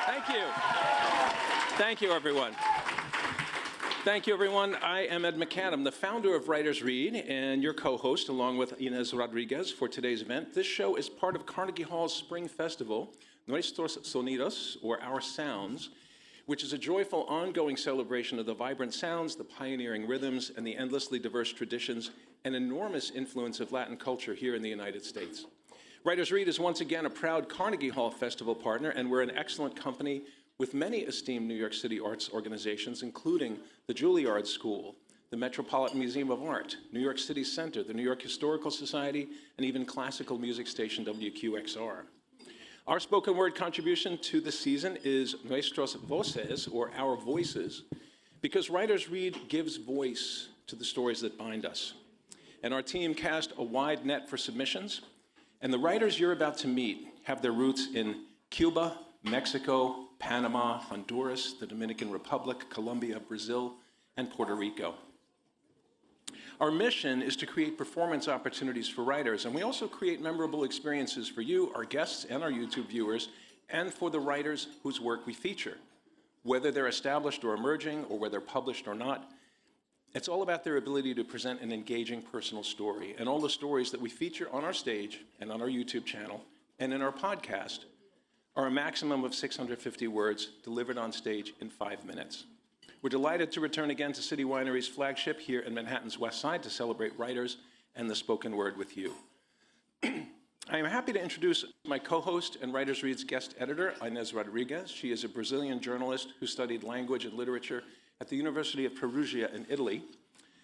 Thank you. Thank you, everyone. Thank you, everyone. I am Ed McCann. I'm the founder of Writers Read and your co-host, along with Ines Rodrigues, for today's event. This show is part of Carnegie Hall's Spring Festival, Nuestros Sonidos, or Our Sounds, which is a joyful, ongoing celebration of the vibrant sounds, the pioneering rhythms, and the endlessly diverse traditions and enormous influence of Latin culture here in the United States. Writers Read is once again a proud Carnegie Hall Festival partner, and we're an excellent company with many esteemed New York City arts organizations, including the Juilliard School, the Metropolitan Museum of Art, New York City Center, the New York Historical Society, and even classical music station WQXR. Our spoken word contribution to the season is Nuestras Voces, or Our Voices, because Writers Read gives voice to the stories that bind us. And our team cast a wide net for submissions, and the writers you're about to meet have their roots in Cuba, Mexico, Panama, Honduras, the Dominican Republic, Colombia, Brazil, and Puerto Rico. Our mission is to create performance opportunities for writers, and we also create memorable experiences for you, our guests, and our YouTube viewers, and for the writers whose work we feature. Whether they're established or emerging, or whether published or not, it's all about their ability to present an engaging personal story. And all the stories that we feature on our stage and on our YouTube channel and in our podcast are a maximum of 650 words delivered on stage in 5 minutes. We're delighted to return again to City Winery's flagship here in Manhattan's West Side to celebrate writers and the spoken word with you. I am happy to introduce my co-host and Writers Read's guest editor, Ines Rodrigues. She is a Brazilian journalist who studied language and literature at the University of Perugia in Italy.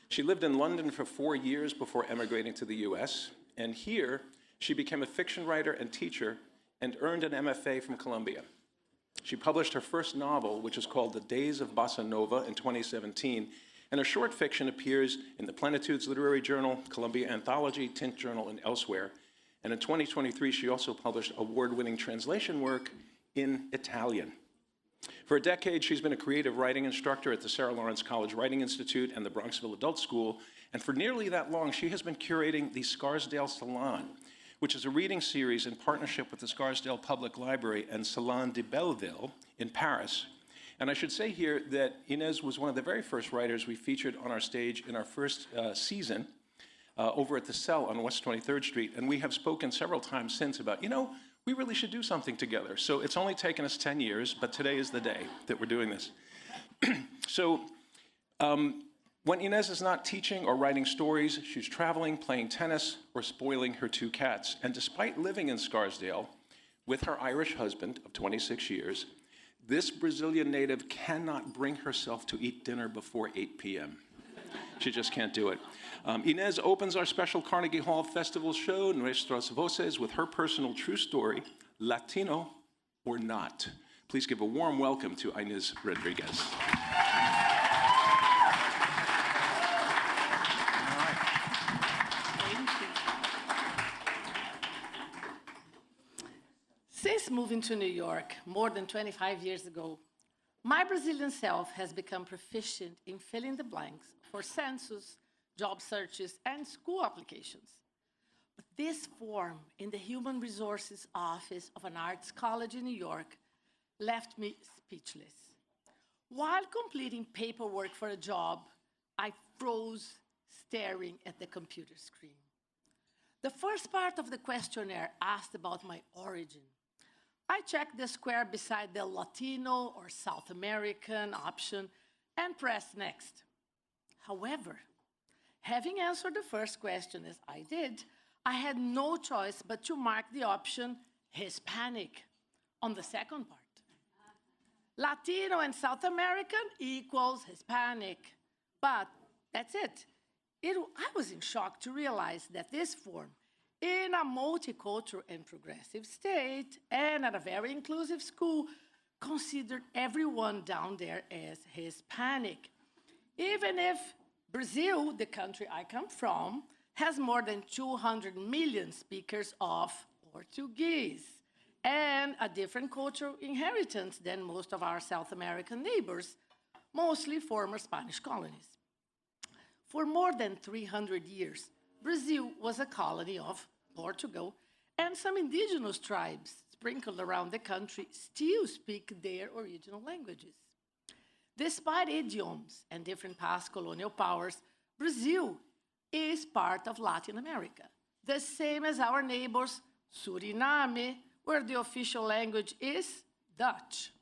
She lived in London for 4 years before emigrating to the US, and here she became a fiction writer and teacher and earned an MFA from Columbia. She published her first novel, which is called The Days of Bossa Nova, in 2017, and her short fiction appears in the Plenitudes Literary Journal, Columbia Anthology, Tint Journal, and elsewhere. And in 2023, she also published award-winning translation work in Italian. For a decade, she's been a creative writing instructor at the Sarah Lawrence College Writing Institute and the Bronxville Adult School, and for nearly that long, she has been curating the Scarsdale Salon, which is a reading series in partnership with the Scarsdale Public Library and Salon de Belleville in Paris. And I should say here that Ines was one of the very first writers we featured on our stage in our first season over at the Cell on West 23rd Street. And we have spoken several times since about, we really should do something together. So it's only taken us 10 years, but today is the day that we're doing this. When Ines is not teaching or writing stories, she's traveling, playing tennis, or spoiling her 2 cats. And despite living in Scarsdale with her Irish husband of 26 years, this Brazilian native cannot bring herself to eat dinner before 8 p.m. She just can't do it. Ines opens our special Carnegie Hall Festival show, Nuestras Voces, with her personal true story, Latino or Not. Please give a warm welcome to Ines Rodrigues. Since moving to New York more than 25 years ago, my Brazilian self has become proficient in filling the blanks for census, job searches, and school applications. But this form in the Human Resources Office of an arts college in New York left me speechless. While completing paperwork for a job, I froze staring at the computer screen. The first part of the questionnaire asked about my origin. I checked the square beside the Latino or South American option and pressed next. However, having answered the first question as I did, I had no choice but to mark the option Hispanic on the second part. Latino and South American equals Hispanic, but that's it. I was in shock to realize that this form, in a multicultural and progressive state, and at a very inclusive school, considered everyone down there as Hispanic. Even if Brazil, the country I come from, has more than 200 million speakers of Portuguese and a different cultural inheritance than most of our South American neighbors, mostly former Spanish colonies. For more than 300 years, Brazil was a colony of Portugal and some indigenous tribes, sprinkled around the country still speak their original languages. Despite idioms and different past colonial powers, Brazil is part of Latin America, the same as our neighbors Suriname, where the official language is Dutch,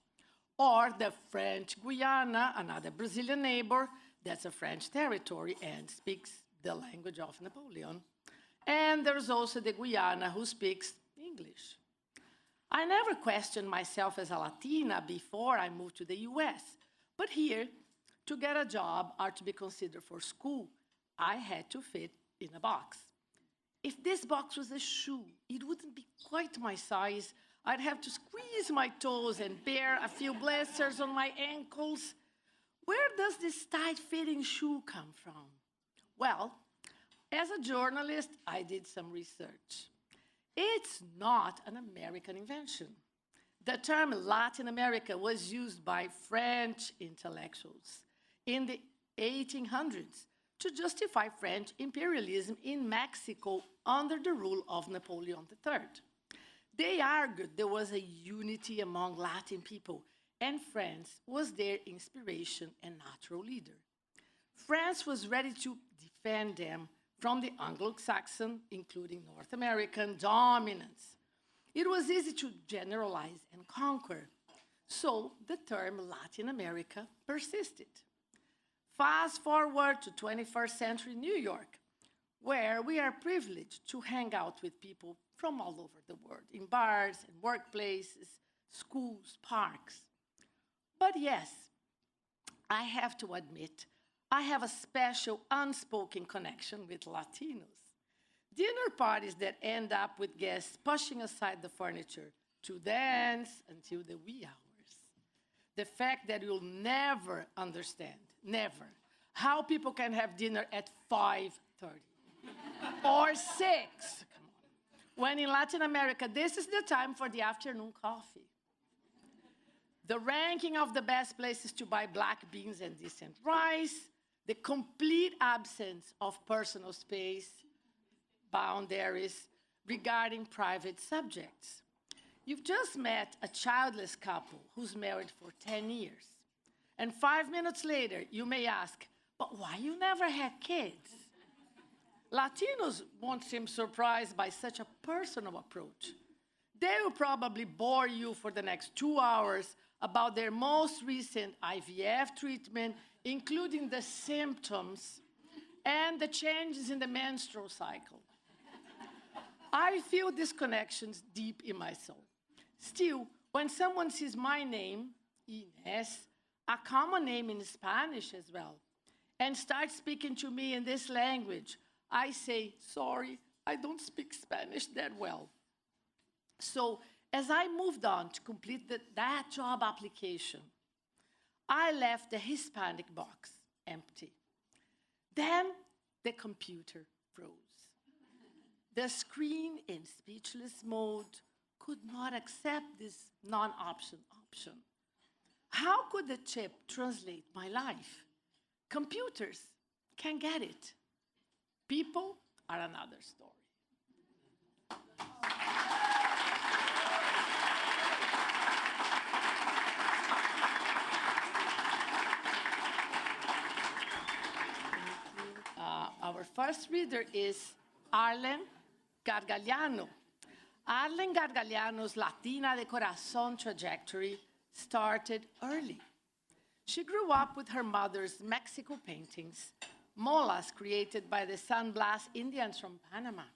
or the French Guiana, another Brazilian neighbor that's a French territory and speaks the language of Napoleon. And there's also the Guyana who speaks English. I never questioned myself as a Latina before I moved to the US, but here, to get a job or to be considered for school, I had to fit in a box. If this box was a shoe, it wouldn't be quite my size. I'd have to squeeze my toes and bear a few blisters on my ankles. Where does this tight-fitting shoe come from? Well, as a journalist, I did some research. It's not an American invention. The term Latin America was used by French intellectuals in the 1800s to justify French imperialism in Mexico under the rule of Napoleon III. They argued there was a unity among Latin people, and France was their inspiration and natural leader. France was ready to defend them from the Anglo-Saxon, including North American, dominance. It was easy to generalize and conquer, so the term Latin America persisted. Fast forward to 21st century New York, where we are privileged to hang out with people from all over the world, in bars and workplaces, schools, parks. But yes, I have to admit, I have a special unspoken connection with Latinos. Dinner parties that end up with guests pushing aside the furniture to dance until the wee hours. The fact that you'll never understand, never, how people can have dinner at 5:30 or 6. Come on. When in Latin America, this is the time for the afternoon coffee. The ranking of the best places to buy black beans and decent rice, the complete absence of personal space, boundaries regarding private subjects. You've just met a childless couple who's married for 10 years. And 5 minutes later, you may ask, but why you never had kids? Latinos won't seem surprised by such a personal approach. They will probably bore you for the next 2 hours about their most recent IVF treatment, including the symptoms and the changes in the menstrual cycle. I feel these connections deep in my soul. Still, when someone sees my name, Ines, a common name in Spanish as well, and starts speaking to me in this language, I say, sorry, I don't speak Spanish that well. So, as I moved on to complete that job application, I left the Hispanic box empty. Then the computer froze. The screen in speechless mode could not accept this non-option option. How could the chip translate my life? Computers can get it. People are another story. Our first reader is Arlen Gargagliano. Arlen Gargagliano's Latina de Corazón trajectory started early. She grew up with her mother's Mexico paintings, molas created by the San Blas Indians from Panama,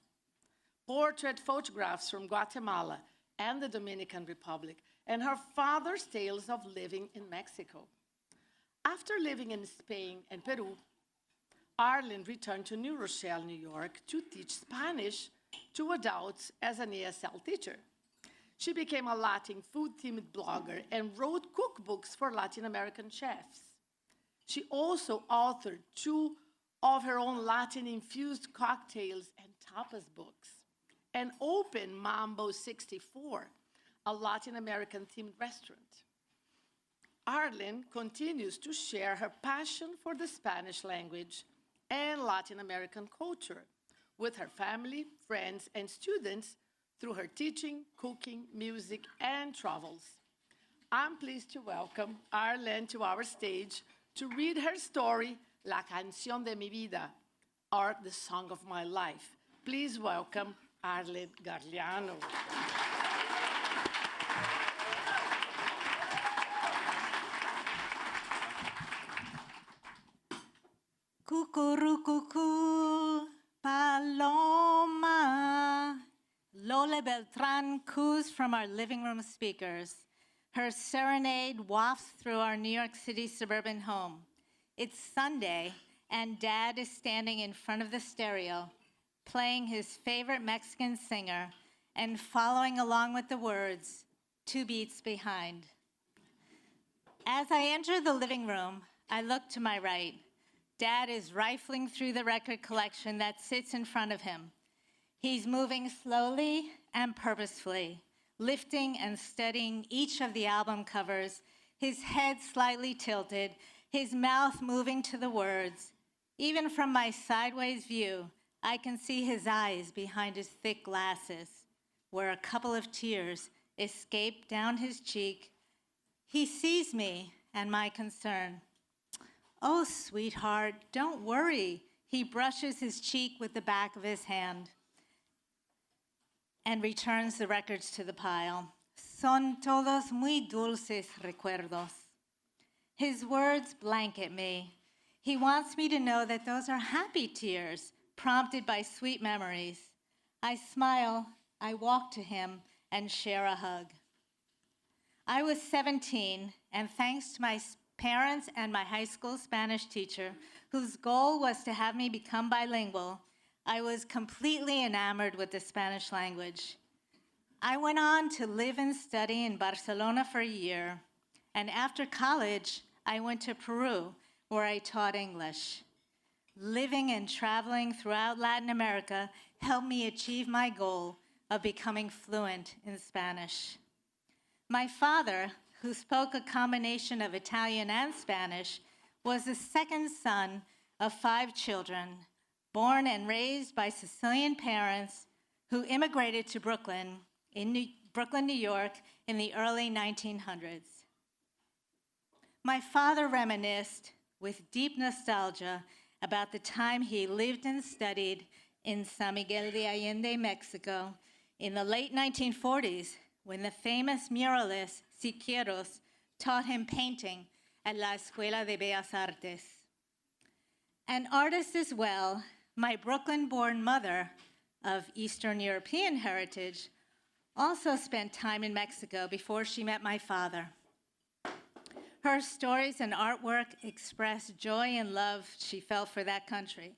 portrait photographs from Guatemala and the Dominican Republic, and her father's tales of living in Mexico. After living in Spain and Peru, Arlen returned to New Rochelle, New York, to teach Spanish to adults as an ESL teacher. She became a Latin food-themed blogger and wrote cookbooks for Latin American chefs. She also authored 2 of her own Latin-infused cocktails and tapas books, and opened Mambo 64, a Latin American-themed restaurant. Arlen continues to share her passion for the Spanish language and Latin American culture with her family, friends, and students through her teaching, cooking, music, and travels. I'm pleased to welcome Arlen to our stage to read her story, La Cancion de mi Vida, or The Song of My Life. Please welcome Arlen Gargagliano. Cucurucucú, Paloma. Lola Beltran coos from our living room speakers. Her serenade wafts through our New York City suburban home. It's Sunday, and Dad is standing in front of the stereo, playing his favorite Mexican singer and following along with the words, 2 beats behind. As I enter the living room, I look to my right. Dad is rifling through the record collection that sits in front of him. He's moving slowly and purposefully, lifting and studying each of the album covers, his head slightly tilted, his mouth moving to the words. Even from my sideways view, I can see his eyes behind his thick glasses, where a couple of tears escape down his cheek. He sees me and my concern. Oh, sweetheart, don't worry. He brushes his cheek with the back of his hand and returns the records to the pile. Son todos muy dulces recuerdos. His words blanket me. He wants me to know that those are happy tears, prompted by sweet memories. I smile, I walk to him, and share a hug. I was 17, and thanks to my parents and my high school Spanish teacher, whose goal was to have me become bilingual, I was completely enamored with the Spanish language. I went on to live and study in Barcelona for a year, and after college, I went to Peru, where I taught English. Living and traveling throughout Latin America helped me achieve my goal of becoming fluent in Spanish. My father, who spoke a combination of Italian and Spanish, was the second son of 5 children, born and raised by Sicilian parents who immigrated to Brooklyn, New York, in the early 1900s. My father reminisced with deep nostalgia about the time he lived and studied in San Miguel de Allende, Mexico, in the late 1940s, when the famous muralist Siqueiros taught him painting at La Escuela de Bellas Artes. An artist as well, my Brooklyn-born mother of Eastern European heritage also spent time in Mexico before she met my father. Her stories and artwork express joy and love she felt for that country.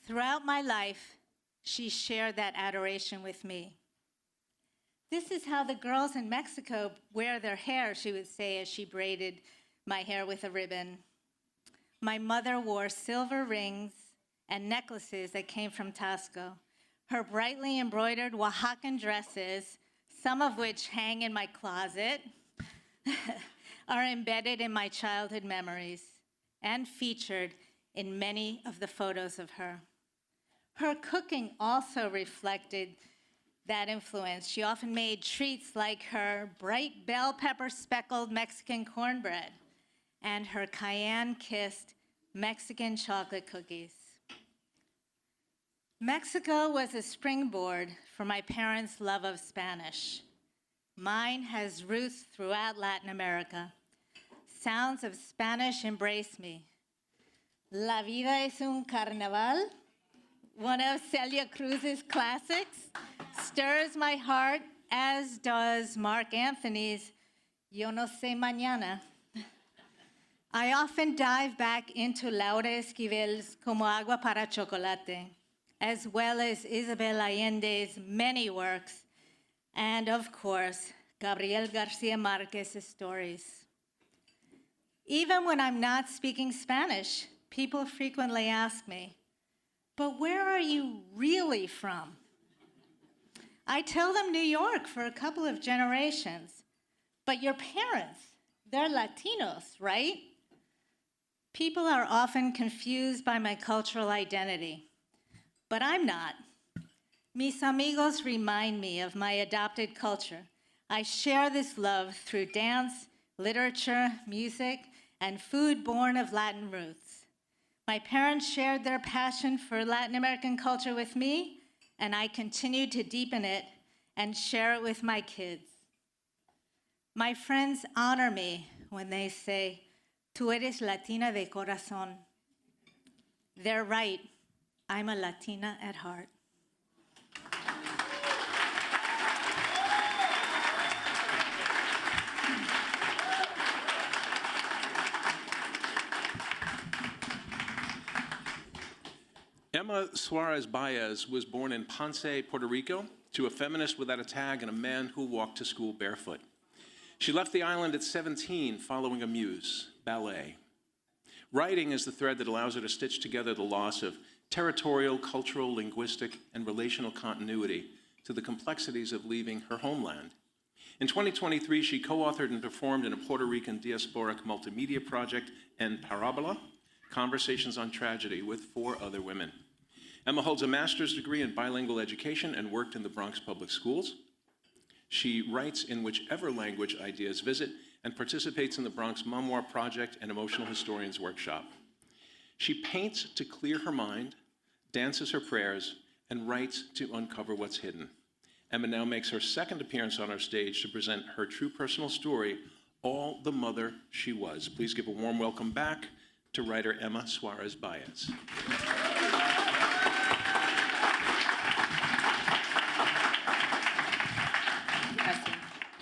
Throughout my life, she shared that adoration with me. This is how the girls in Mexico wear their hair, she would say as she braided my hair with a ribbon. My mother wore silver rings and necklaces that came from Tasco. Her brightly embroidered Oaxacan dresses, some of which hang in my closet, are embedded in my childhood memories and featured in many of the photos of her. Her cooking also reflected that influence. She often made treats like her bright bell pepper speckled Mexican cornbread and her cayenne-kissed Mexican chocolate cookies. Mexico was a springboard for my parents' love of Spanish. Mine has roots throughout Latin America. Sounds of Spanish embrace me. La vida es un carnaval, one of Celia Cruz's classics, stirs my heart, as does Mark Anthony's Yo no sé mañana. I often dive back into Laura Esquivel's Como agua para chocolate, as well as Isabel Allende's many works, and of course, Gabriel Garcia Marquez's stories. Even when I'm not speaking Spanish, people frequently ask me, but where are you really from? I tell them New York for a couple of generations, but your parents, they're Latinos, right? People are often confused by my cultural identity, but I'm not. Mis amigos remind me of my adopted culture. I share this love through dance, literature, music, and food born of Latin roots. My parents shared their passion for Latin American culture with me, and I continue to deepen it and share it with my kids. My friends honor me when they say, "Tú eres Latina de corazón." They're right. I'm a Latina at heart. Emma Suarez-Baez was born in Ponce, Puerto Rico, to a feminist without a tag and a man who walked to school barefoot. She left the island at 17 following a muse, ballet. Writing is the thread that allows her to stitch together the loss of territorial, cultural, linguistic, and relational continuity to the complexities of leaving her homeland. In 2023, she co-authored and performed in a Puerto Rican diasporic multimedia project, En Parabola, Conversations on Tragedy, with 4 other women. Emma holds a master's degree in bilingual education and worked in the Bronx Public Schools. She writes in whichever language ideas visit and participates in the Bronx Memoir Project and Emotional Historians Workshop. She paints to clear her mind, dances her prayers, and writes to uncover what's hidden. Emma now makes her second appearance on our stage to present her true personal story, All the Mother She Was. Please give a warm welcome back to writer Emma Suarez-Baez.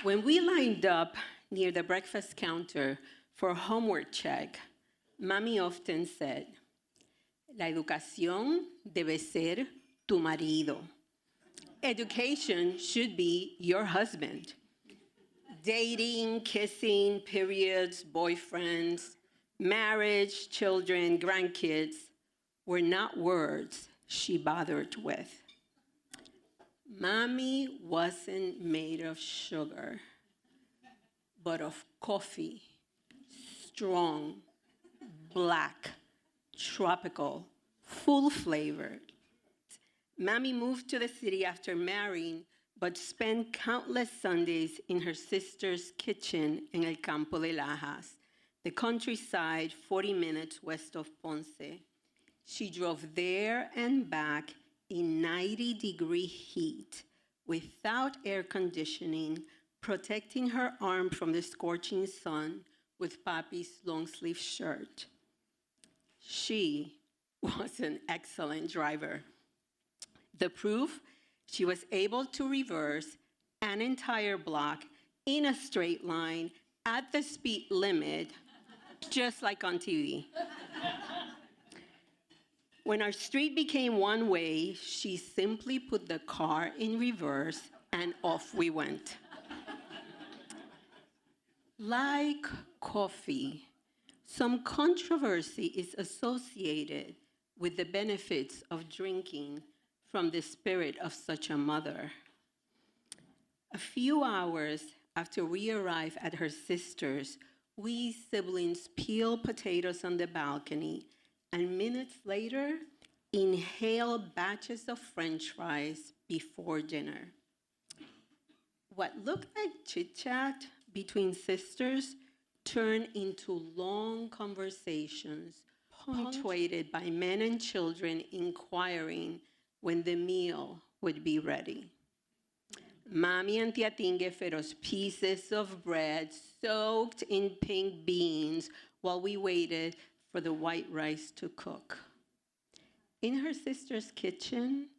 When we lined up near the breakfast counter for homework check, Mami often said, "La educación debe ser tu marido." Education should be your husband. Dating, kissing, periods, boyfriends, marriage, children, grandkids were not words she bothered with. Mommy wasn't made of sugar, but of coffee, strong, black, tropical, full-flavored. Mommy moved to the city after marrying, but spent countless Sundays in her sister's kitchen in El Campo de Lajas, the countryside 40 minutes west of Ponce. She drove there and back in 90-degree heat without air conditioning, protecting her arm from the scorching sun with Papi's long-sleeve shirt. She was an excellent driver. The proof, she was able to reverse an entire block in a straight line at the speed limit, just like on TV. When our street became one way, she simply put the car in reverse and off we went. Like coffee, some controversy is associated with the benefits of drinking from the spirit of such a mother. A few hours after we arrived at her sister's, we siblings peel potatoes on the balcony, and minutes later, inhale batches of French fries before dinner. What looked like chit-chat between sisters turned into long conversations, punctuated by men and children inquiring when the meal would be ready. Mami and Tia Tingue fed us pieces of bread soaked in pink beans while we waited for the white rice to cook. In her sister's kitchen,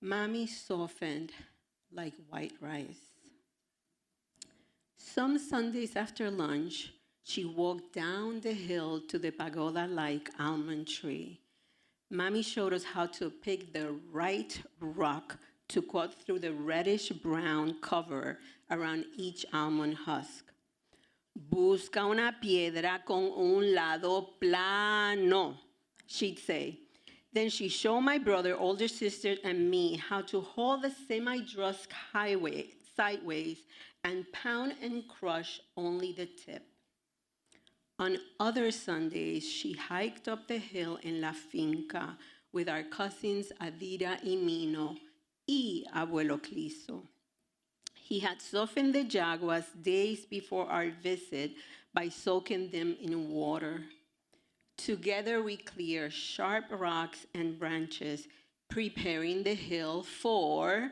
Mami softened like white rice. Some Sundays after lunch, she walked down the hill to the pagoda-like almond tree. Mami showed us how to pick the right rock to cut through the reddish-brown cover around each almond husk. Busca una piedra con un lado plano, she'd say. Then she showed my brother, older sister, and me how to hold the semi-drusk sideways and pound and crush only the tip. On other Sundays, she hiked up the hill in La Finca with our cousins Adira y Mino y Abuelo Cliso. He had softened the jaguars days before our visit by soaking them in water. Together we clear sharp rocks and branches, preparing the hill for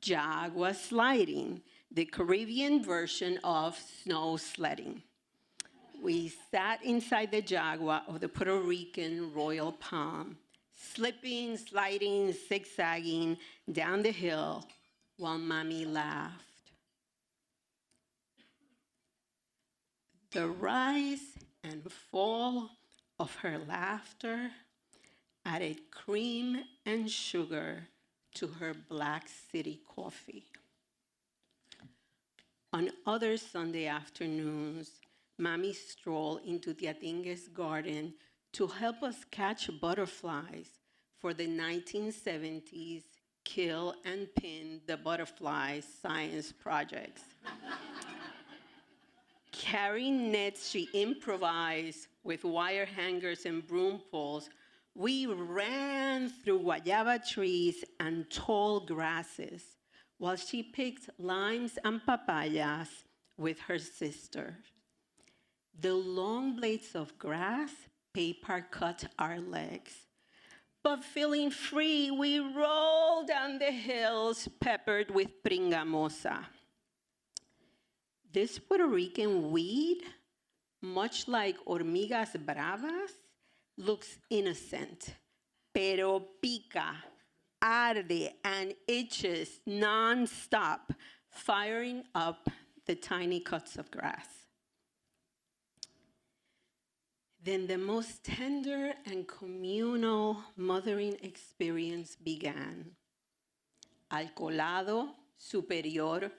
jaguar sliding, the Caribbean version of snow sledding. We sat inside the jaguar of the Puerto Rican royal palm, slipping, sliding, zigzagging down the hill while Mommy laughed. The rise and fall of her laughter added cream and sugar to her Black City coffee. On other Sunday afternoons, Mommy strolled into Tiatingue's garden to help us catch butterflies for the 1970s Kill and Pin the Butterfly science projects. Carrying nets she improvised with wire hangers and broom poles, we ran through guayaba trees and tall grasses while she picked limes and papayas with her sister. The long blades of grass paper cut our legs. But feeling free, we rolled down the hills peppered with pringamosa. This Puerto Rican weed, much like hormigas bravas, looks innocent, pero pica, arde, and itches nonstop, firing up the tiny cuts of grass. Then the most tender and communal mothering experience began. Alcoholado superior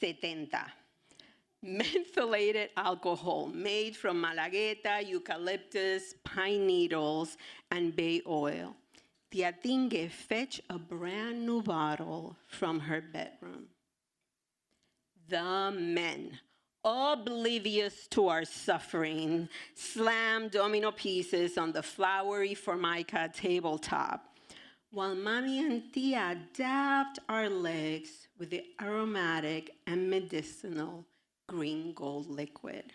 70. Mentholated alcohol made from malagueta, eucalyptus, pine needles, and bay oil. Tiatingue fetched a brand new bottle from her bedroom. The men, oblivious to our suffering, slammed domino pieces on the flowery Formica tabletop, while Mommy and Tia dabbed our legs with the aromatic and medicinal green gold liquid.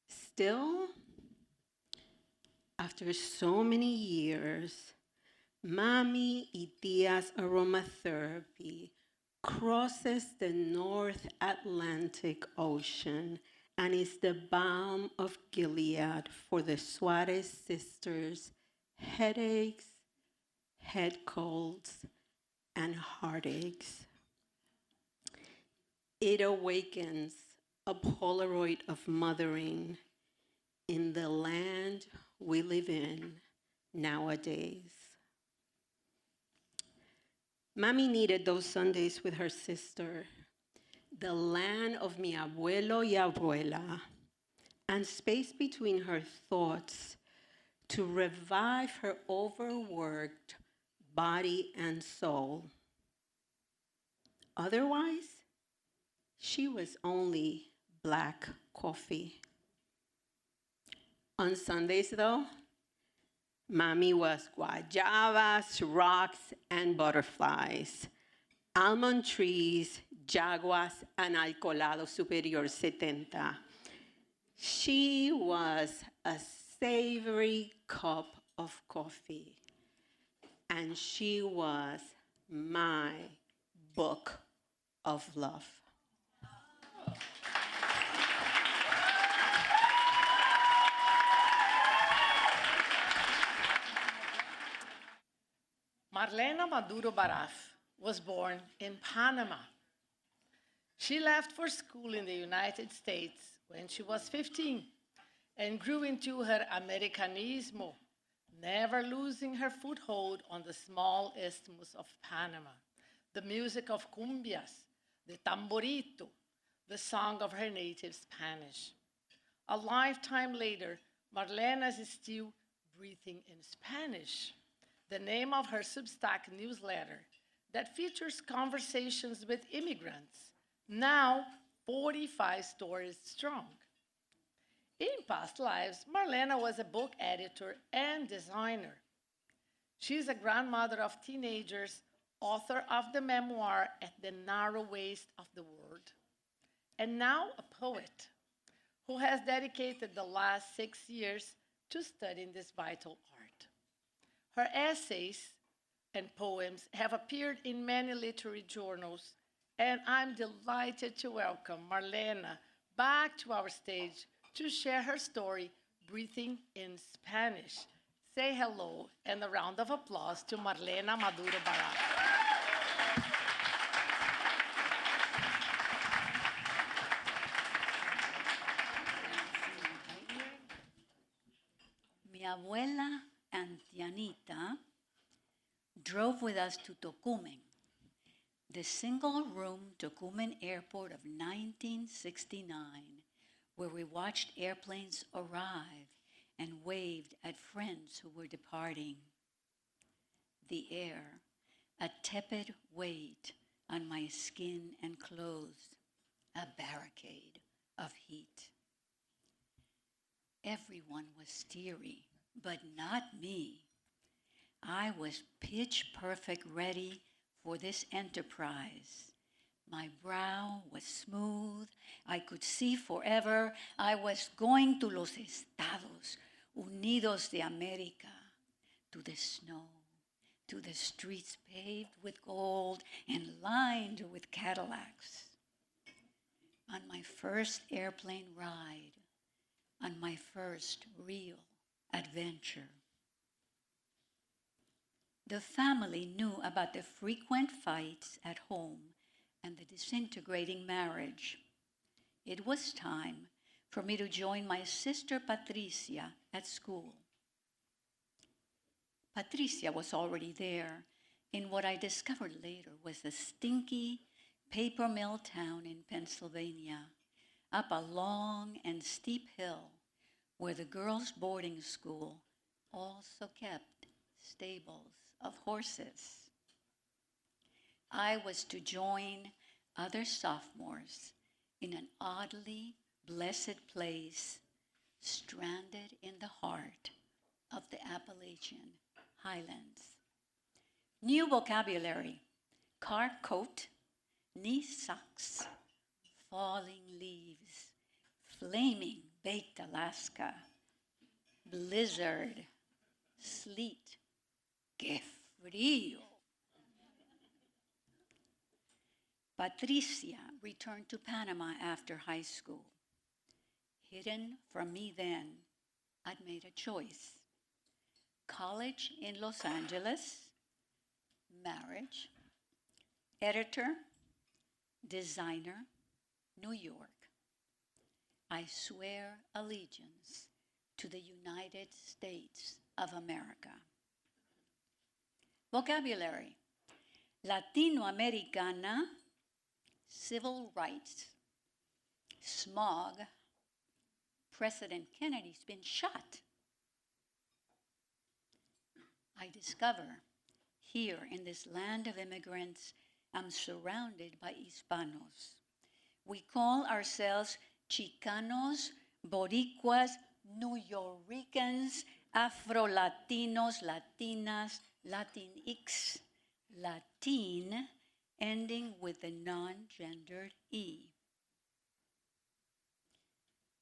Still, after so many years, Mommy y Tia's aromatherapy crosses the North Atlantic Ocean and is the balm of Gilead for the Suarez sisters' headaches, head colds, and heartaches. It awakens a Polaroid of mothering in the land we live in nowadays. Mommy needed those Sundays with her sister, the land of mi abuelo y abuela, and space between her thoughts to revive her overworked body and soul. Otherwise, she was only black coffee. On Sundays, though, Mommy was guayabas, rocks, and butterflies, almond trees, jaguars, and alcoholado superior 70. She was a savory cup of coffee, and she was my book of love. Marlena Maduro Baraf was born in Panama. She left for school in the United States when she was 15 and grew into her Americanismo, never losing her foothold on the small isthmus of Panama, the music of cumbias, the tamborito, the song of her native Spanish. A lifetime later, Marlena is still breathing in Spanish, the name of her Substack newsletter that features conversations with immigrants, now 45 stories strong. In past lives, Marlena was a book editor and designer. She's a grandmother of teenagers, author of the memoir At the Narrow Waist of the World, and now a poet who has dedicated the last 6 years to studying this vital art. Her essays and poems have appeared in many literary journals, and I'm delighted to welcome Marlena back to our stage to share her story, Breathing in Spanish. Say hello and a round of applause to Marlena Maduro Baraf. Mi abuela ancianita drove with us to Tocumen, the single-room Tocumen airport of 1969, where we watched airplanes arrive and waved at friends who were departing. The air, a tepid weight on my skin and clothes, a barricade of heat. Everyone was steery, but not me. I was pitch perfect ready for this enterprise. My brow was smooth. I could see forever. I was going to los Estados Unidos de America, to the snow, to the streets paved with gold and lined with Cadillacs. On my first airplane ride, on my first real adventure. The family knew about the frequent fights at home and the disintegrating marriage. It was time for me to join my sister Patricia at school. Patricia was already there in what I discovered later was a stinky paper mill town in Pennsylvania, up a long and steep hill where the girls' boarding school also kept stables of horses. I was to join other sophomores in an oddly blessed place stranded in the heart of the Appalachian Highlands. New vocabulary: car coat, knee socks, falling leaves, flaming baked Alaska, blizzard, sleet, que frío. Patricia returned to Panama after high school. Hidden from me then, I'd made a choice. College in Los Angeles, marriage, editor, designer, New York. I swear allegiance to the United States of America. Vocabulary: Latinoamericana, civil rights, smog, President Kennedy's been shot. I discover here in this land of immigrants, I'm surrounded by Hispanos. We call ourselves Chicanos, Boricuas, New Yorkers, Afro-Latinos, Latinas, Latinx, Latin, ending with the non-gendered E.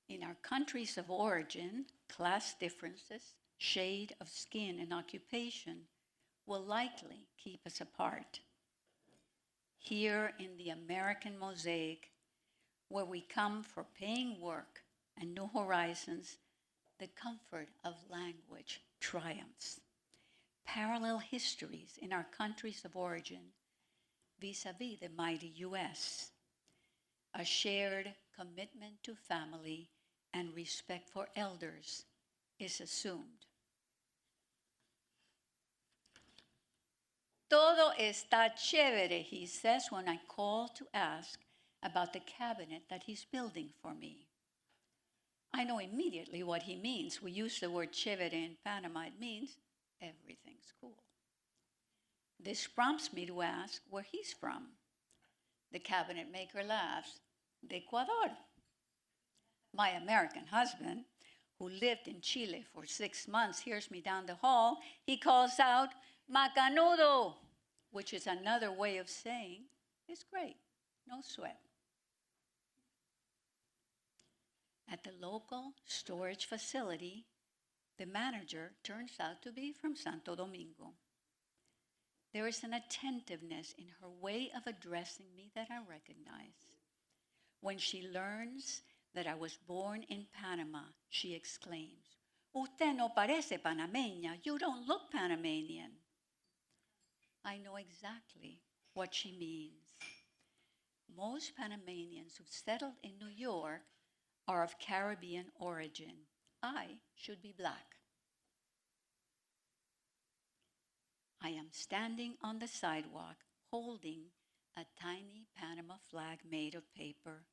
In our countries of origin, class differences, shade of skin, and occupation will likely keep us apart. Here in the American mosaic, where we come for paying work and new horizons, the comfort of language triumphs. Parallel histories in our countries of origin vis-a-vis the mighty U.S. A shared commitment to family and respect for elders is assumed. Todo está chévere, he says when I call to ask about the cabinet that he's building for me. I know immediately what he means. We use the word chévere in Panama. It means everything's cool. This prompts me to ask where he's from. The cabinet maker laughs. De Ecuador. My American husband, who lived in Chile for 6 months, hears me down the hall. He calls out, "Macanudo," which is another way of saying, "It's great, no sweat." At the local storage facility, the manager turns out to be from Santo Domingo. There is an attentiveness in her way of addressing me that I recognize. When she learns that I was born in Panama, she exclaims, "Usted no parece panameña. You don't look Panamanian." I know exactly what she means. Most Panamanians who've settled in New York are of Caribbean origin. I should be black. I am standing on the sidewalk holding a tiny Panama flag made of paper,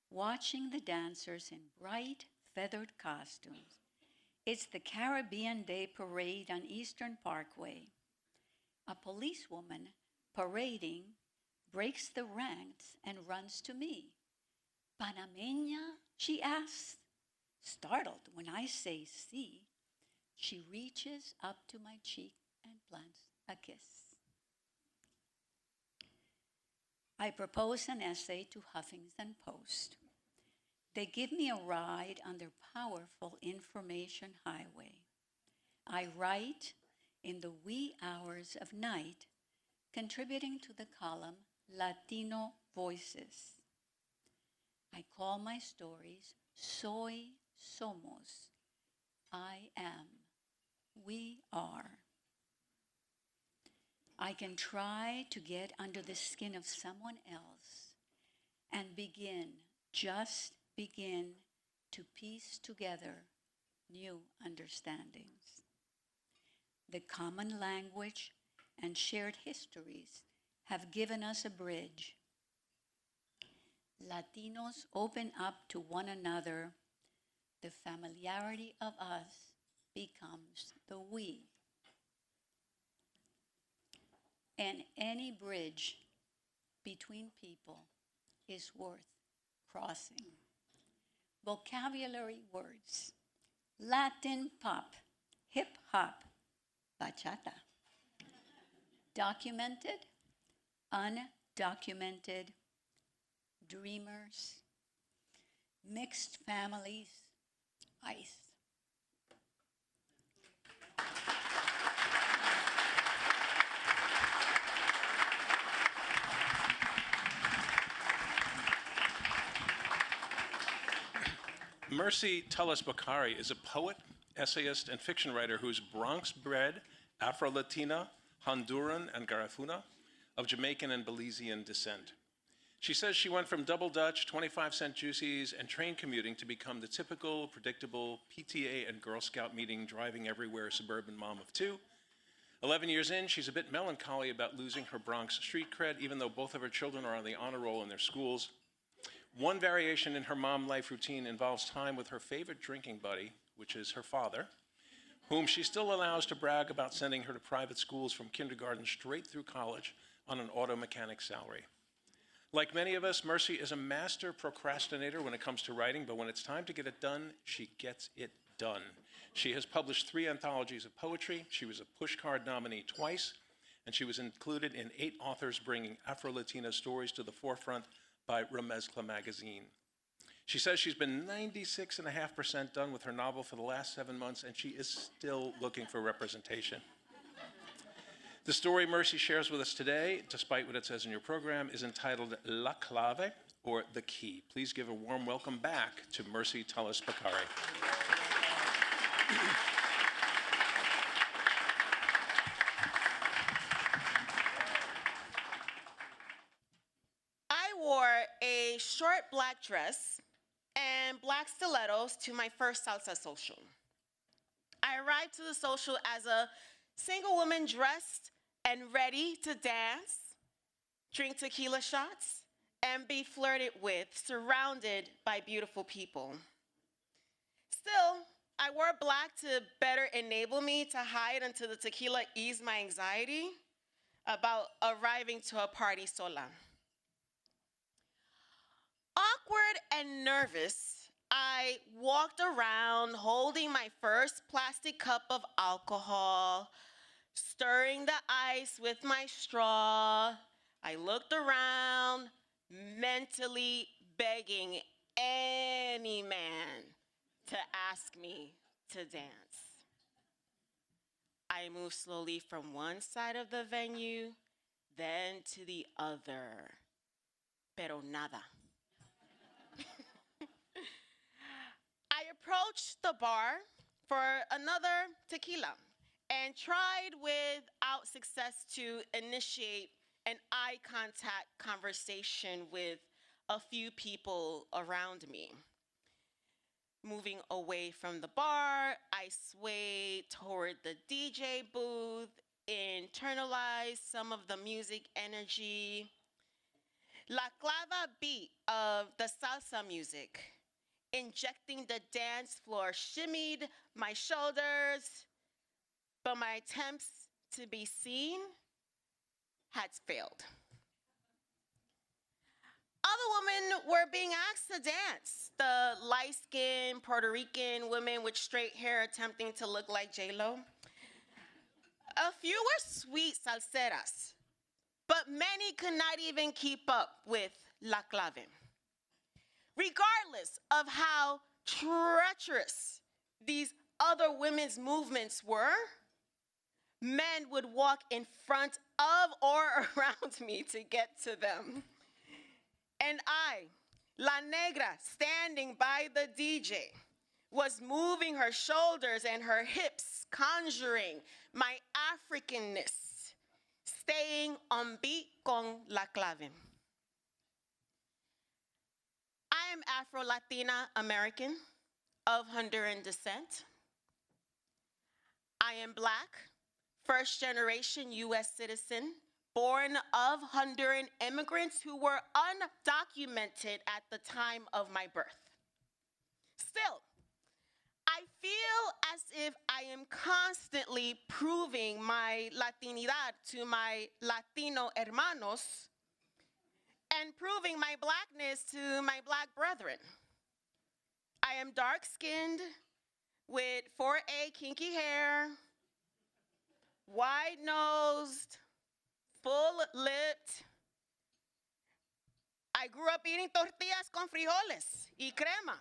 watching the dancers in bright feathered costumes. It's the Caribbean Day Parade on Eastern Parkway. A policewoman parading breaks the ranks and runs to me. "Panameña?" she asks. Startled when I say sí, she reaches up to my cheek and plants a kiss. I propose an essay to Huffington Post. They give me a ride on their powerful information highway. I write in the wee hours of night, contributing to the column Latino Voices. I call my stories Soy, Somos, I am, we are. I can try to get under the skin of someone else and just begin to piece together new understandings. The common language and shared histories have given us a bridge. Latinos open up to one another. The familiarity of us becomes the we. And any bridge between people is worth crossing. Vocabulary words: Latin pop, hip hop, bachata. Documented, undocumented, dreamers, mixed families, ICE. Mercy Tullis-Bukhari is a poet, essayist, and fiction writer who is Bronx-bred, Afro-Latina, Honduran, and Garifuna of Jamaican and Belizean descent. She says she went from double Dutch, 25-cent juicies, and train commuting to become the typical, predictable PTA and Girl Scout meeting, driving everywhere suburban mom of two. 11 years in, she's a bit melancholy about losing her Bronx street cred, even though both of her children are on the honor roll in their schools. One variation in her mom life routine involves time with her favorite drinking buddy, which is her father, whom she still allows to brag about sending her to private schools from kindergarten straight through college on an auto mechanic salary. Like many of us, Mercy is a master procrastinator when it comes to writing, but when it's time to get it done, she gets it done. She has published 3 anthologies of poetry. She was a Pushcart nominee twice, and she was included in 8 authors bringing Afro-Latina stories to the forefront by Remezcla magazine. She says she's been 96.5% done with her novel for the last 7 months, and she is still looking for representation. The story Mercy shares with us today, despite what it says in your program, is entitled La Clave, or The Key. Please give a warm welcome back to Mercy Tullis-Bukhari. I wore a short black dress and black stilettos to my first salsa social. I arrived to the social as a single woman dressed and ready to dance, drink tequila shots, and be flirted with, surrounded by beautiful people. Still, I wore black to better enable me to hide until the tequila eased my anxiety about arriving to a party sola. Awkward and nervous, I I walked around holding my first plastic cup of alcohol, stirring the ice with my straw. I looked around, mentally begging any man to ask me to dance. I moved slowly from one side of the venue, then to the other. Pero nada. I approached the bar for another tequila and tried without success to initiate an eye contact conversation with a few people around me. Moving away from the bar, I swayed toward the DJ booth, internalized some of the music energy. La clava beat of the salsa music, injecting the dance floor, shimmied my shoulders, but my attempts to be seen had failed. Other women were being asked to dance. The light-skinned Puerto Rican women with straight hair attempting to look like J-Lo. A few were sweet salseras, but many could not even keep up with La Clave. Regardless of how treacherous these other women's movements were, men would walk in front of or around me to get to them. And I, La Negra, standing by the DJ, was moving her shoulders and her hips, conjuring my Africanness, staying on beat con La Clave. I am Afro-Latina American of Honduran descent. I am Black, first-generation U.S. citizen, born of Honduran immigrants who were undocumented at the time of my birth. Still, I feel as if I am constantly proving my Latinidad to my Latino hermanos and proving my Blackness to my Black brethren. I am dark-skinned with 4A kinky hair, wide-nosed, full-lipped. I grew up eating tortillas con frijoles y crema.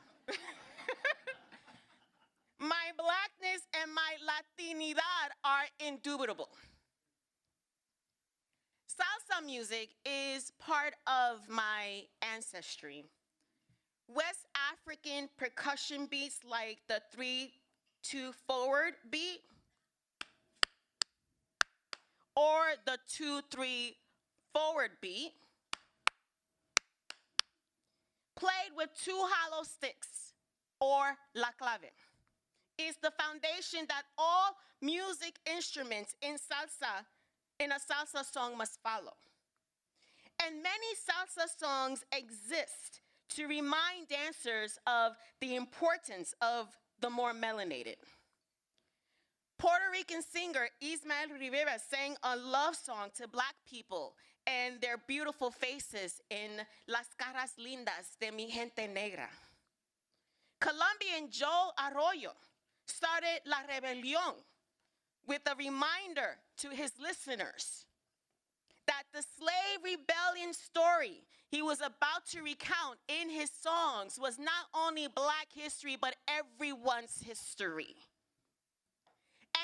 My Blackness and my Latinidad are indubitable. Salsa music is part of my ancestry. West African percussion beats like the 3-2 forward beat or the 2-3 forward beat, played with two hollow sticks or la clave, is the foundation that all music instruments in a salsa song must follow. And many salsa songs exist to remind dancers of the importance of the more melanated. Puerto Rican singer Ismael Rivera sang a love song to Black people and their beautiful faces in Las Caras Lindas de Mi Gente Negra. Colombian Joe Arroyo started La Rebelión with a reminder to his listeners that the slave rebellion story he was about to recount in his songs was not only Black history, but everyone's history.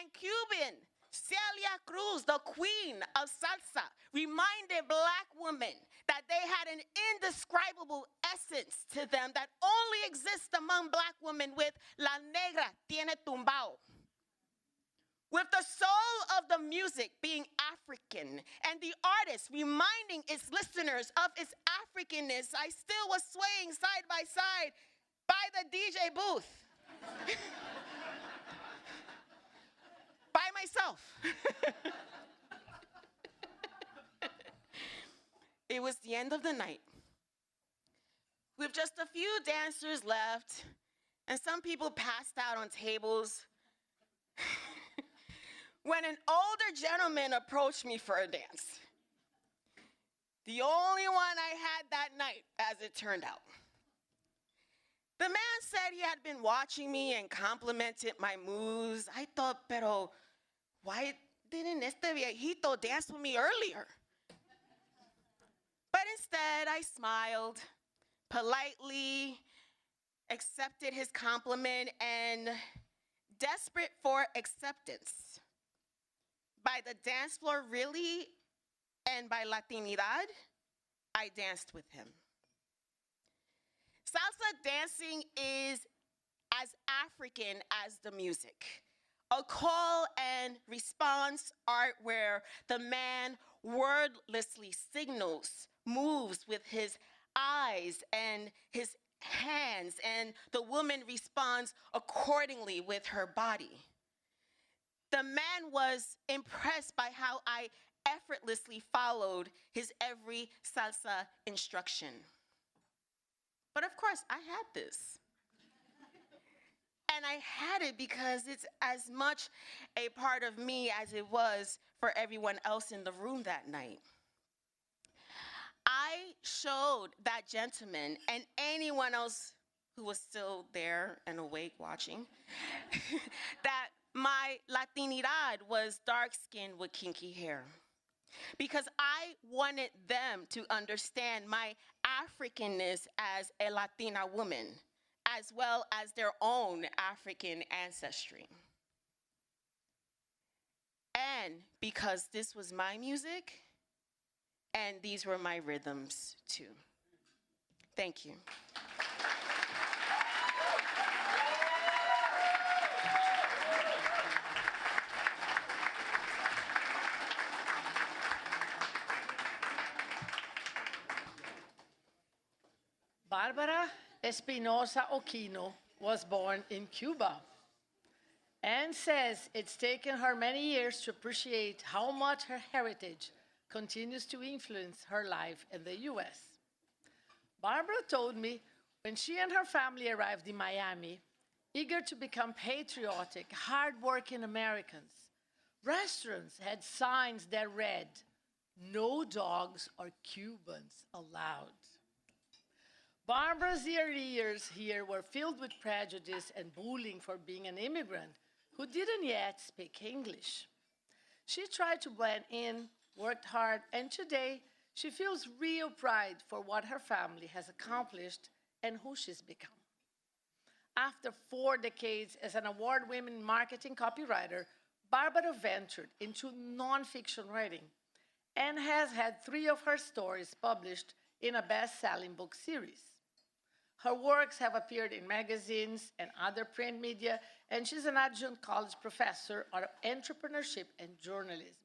And Cuban Celia Cruz, the queen of salsa, reminded Black women that they had an indescribable essence to them that only exists among Black women with La Negra tiene tumbao. With the soul of the music being African and the artist reminding its listeners of its Africanness, I still was swaying side by side by the DJ booth. By myself. It was the end of the night, with just a few dancers left and some people passed out on tables, when an older gentleman approached me for a dance. The only one I had that night, as it turned out. The man said he had been watching me and complimented my moves. I thought, pero why didn't este viejito dance with me earlier? But instead, I smiled, politely accepted his compliment, and desperate for acceptance by the dance floor, really, and by Latinidad, I danced with him. Salsa dancing is as African as the music. A call and response art where the man wordlessly signals, moves with his eyes and his hands, and the woman responds accordingly with her body. The man was impressed by how I effortlessly followed his every salsa instruction. But of course, I had this. And I had it because it's as much a part of me as it was for everyone else in the room that night. I showed that gentleman and anyone else who was still there and awake watching that my Latinidad was dark-skinned with kinky hair, because I wanted them to understand my Africanness as a Latina woman, as well as their own African ancestry. And because this was my music, and these were my rhythms too. Thank you. Barbara Espinosa Occhino was born in Cuba and says it's taken her many years to appreciate how much her heritage continues to influence her life in the US. Barbara told me when she and her family arrived in Miami, eager to become patriotic, hardworking Americans, restaurants had signs that read, "No dogs or Cubans allowed." Barbara's early years here were filled with prejudice and bullying for being an immigrant who didn't yet speak English. She tried to blend in, worked hard, and today she feels real pride for what her family has accomplished and who she's become. After 4 decades as an award-winning marketing copywriter, Barbara ventured into nonfiction writing and has had 3 of her stories published in a best-selling book series. Her works have appeared in magazines and other print media, and she's an adjunct college professor of entrepreneurship and journalism.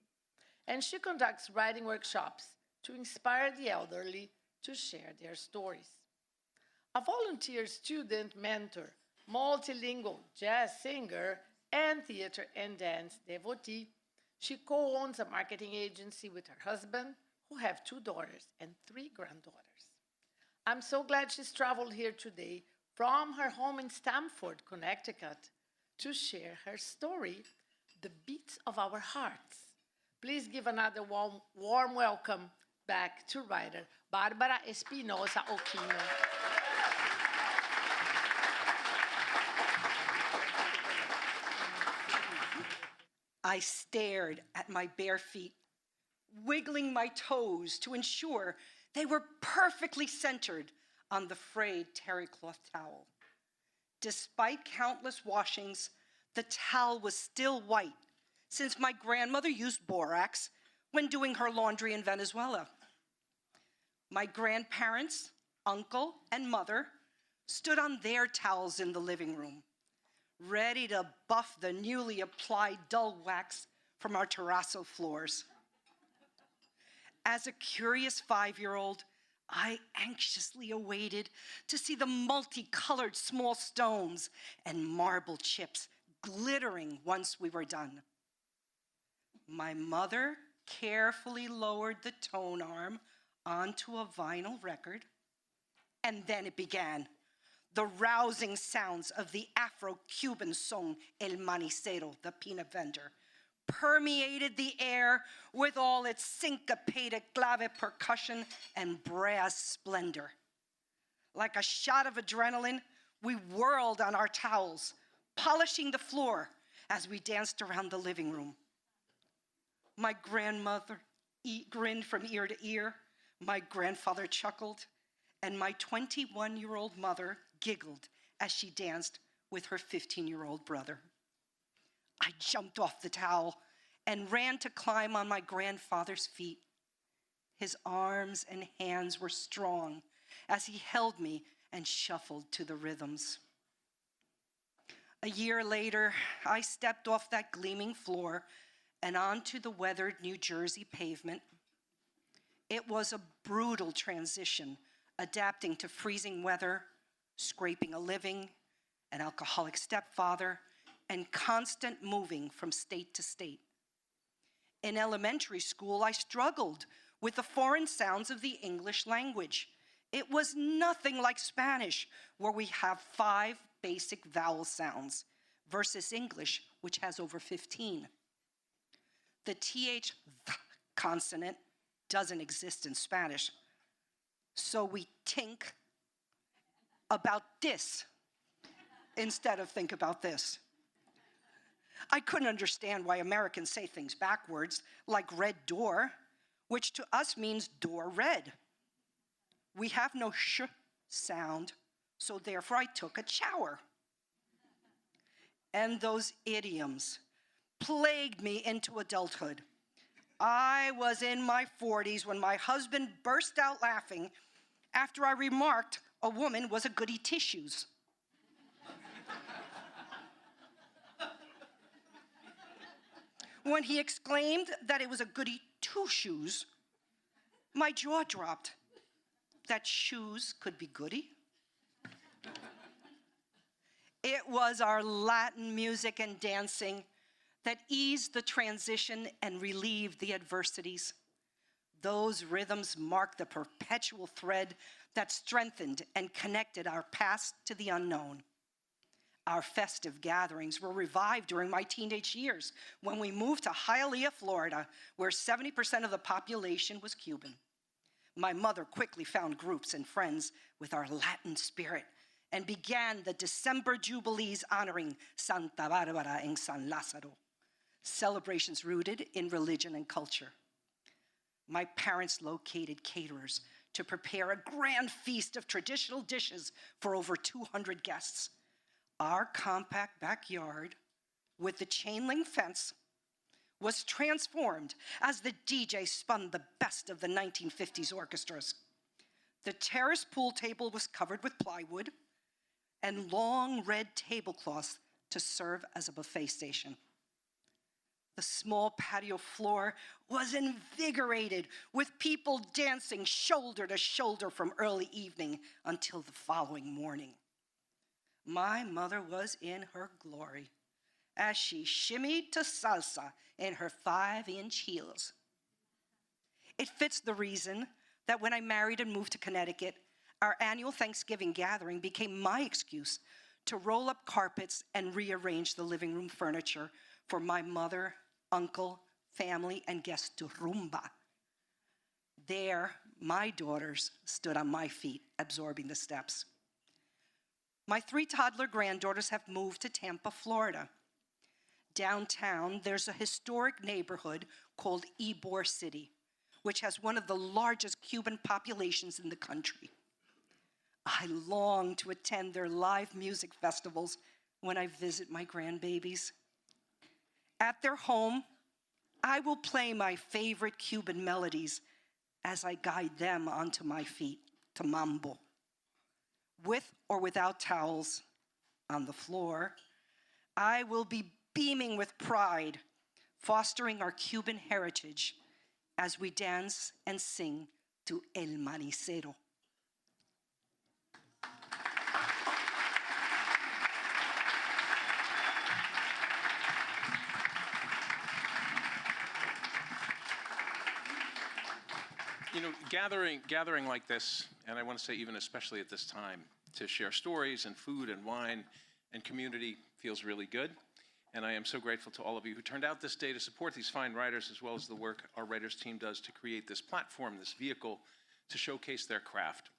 And she conducts writing workshops to inspire the elderly to share their stories. A volunteer student mentor, multilingual jazz singer, and theater and dance devotee, she co-owns a marketing agency with her husband, who have 2 daughters and 3 granddaughters. I'm so glad she's traveled here today from her home in Stamford, Connecticut, to share her story, The Beats of Our Hearts. Please give another warm welcome back to writer Barbara Espinosa Occhino. I stared at my bare feet, wiggling my toes to ensure they were perfectly centered on the frayed terry cloth towel. Despite countless washings, the towel was still white, since my grandmother used borax when doing her laundry in Venezuela. My grandparents, uncle, and mother stood on their towels in the living room, ready to buff the newly applied dull wax from our terrazzo floors. As a curious 5-year-old, I anxiously awaited to see the multicolored small stones and marble chips glittering once we were done. My mother carefully lowered the tone arm onto a vinyl record, and then it began. The rousing sounds of the Afro-Cuban song El Manicero, the peanut vendor, permeated the air with all its syncopated clave percussion and brass splendor. Like a shot of adrenaline, We whirled on our towels, polishing the floor as we danced around the living room. My grandmother grinned from ear to ear, my grandfather chuckled, and my 21-year-old mother giggled as she danced with her 15-year-old brother. I jumped off the towel and ran to climb on my grandfather's feet. His arms and hands were strong as he held me and shuffled to the rhythms. A year later, I stepped off that gleaming floor and onto the weathered New Jersey pavement. It was a brutal transition, adapting to freezing weather, scraping a living, an alcoholic stepfather, and constant moving from state to state. In elementary school, I struggled with the foreign sounds of the English language. It was nothing like Spanish, where we have 5 basic vowel sounds, versus English, which has over 15. The TH consonant doesn't exist in Spanish, so we think about this instead of think about this. I couldn't understand why Americans say things backwards, like red door, which to us means door red. We have no sh sound, so therefore I took a shower. And those idioms plagued me into adulthood. I was in my 40s when my husband burst out laughing after I remarked a woman was a goody tissues. When he exclaimed that it was a goody two-shoes, my jaw dropped. That shoes could be goody? It was our Latin music and dancing that eased the transition and relieved the adversities. Those rhythms marked the perpetual thread that strengthened and connected our past to the unknown. Our festive gatherings were revived during my teenage years when we moved to Hialeah, Florida, where 70% of the population was Cuban. My mother quickly found groups and friends with our Latin spirit and began the December Jubilees honoring Santa Barbara and San Lázaro, celebrations rooted in religion and culture. My parents located caterers to prepare a grand feast of traditional dishes for over 200 guests. Our compact backyard with the chain link fence was transformed as the DJ spun the best of the 1950s orchestras. The terrace pool table was covered with plywood and long red tablecloths to serve as a buffet station. The small patio floor was invigorated with people dancing shoulder to shoulder from early evening until the following morning. My mother was in her glory as she shimmied to salsa in her 5-inch heels. It fits the reason that when I married and moved to Connecticut, our annual Thanksgiving gathering became my excuse to roll up carpets and rearrange the living room furniture for my mother, uncle, family, and guests to rumba. There, my daughters stood on my feet, absorbing the steps. My 3 toddler granddaughters have moved to Tampa, Florida. Downtown, there's a historic neighborhood called Ybor City, which has one of the largest Cuban populations in the country. I long to attend their live music festivals when I visit my grandbabies. At their home, I will play my favorite Cuban melodies as I guide them onto my feet to mambo. With or without towels on the floor, I will be beaming with pride, fostering our Cuban heritage as we dance and sing to El Manicero. You know, gathering like this, and I want to say even especially at this time, to share stories and food and wine and community feels really good. And I am so grateful to all of you who turned out this day to support these fine writers, as well as the work our writers team does to create this platform, this vehicle, to showcase their craft.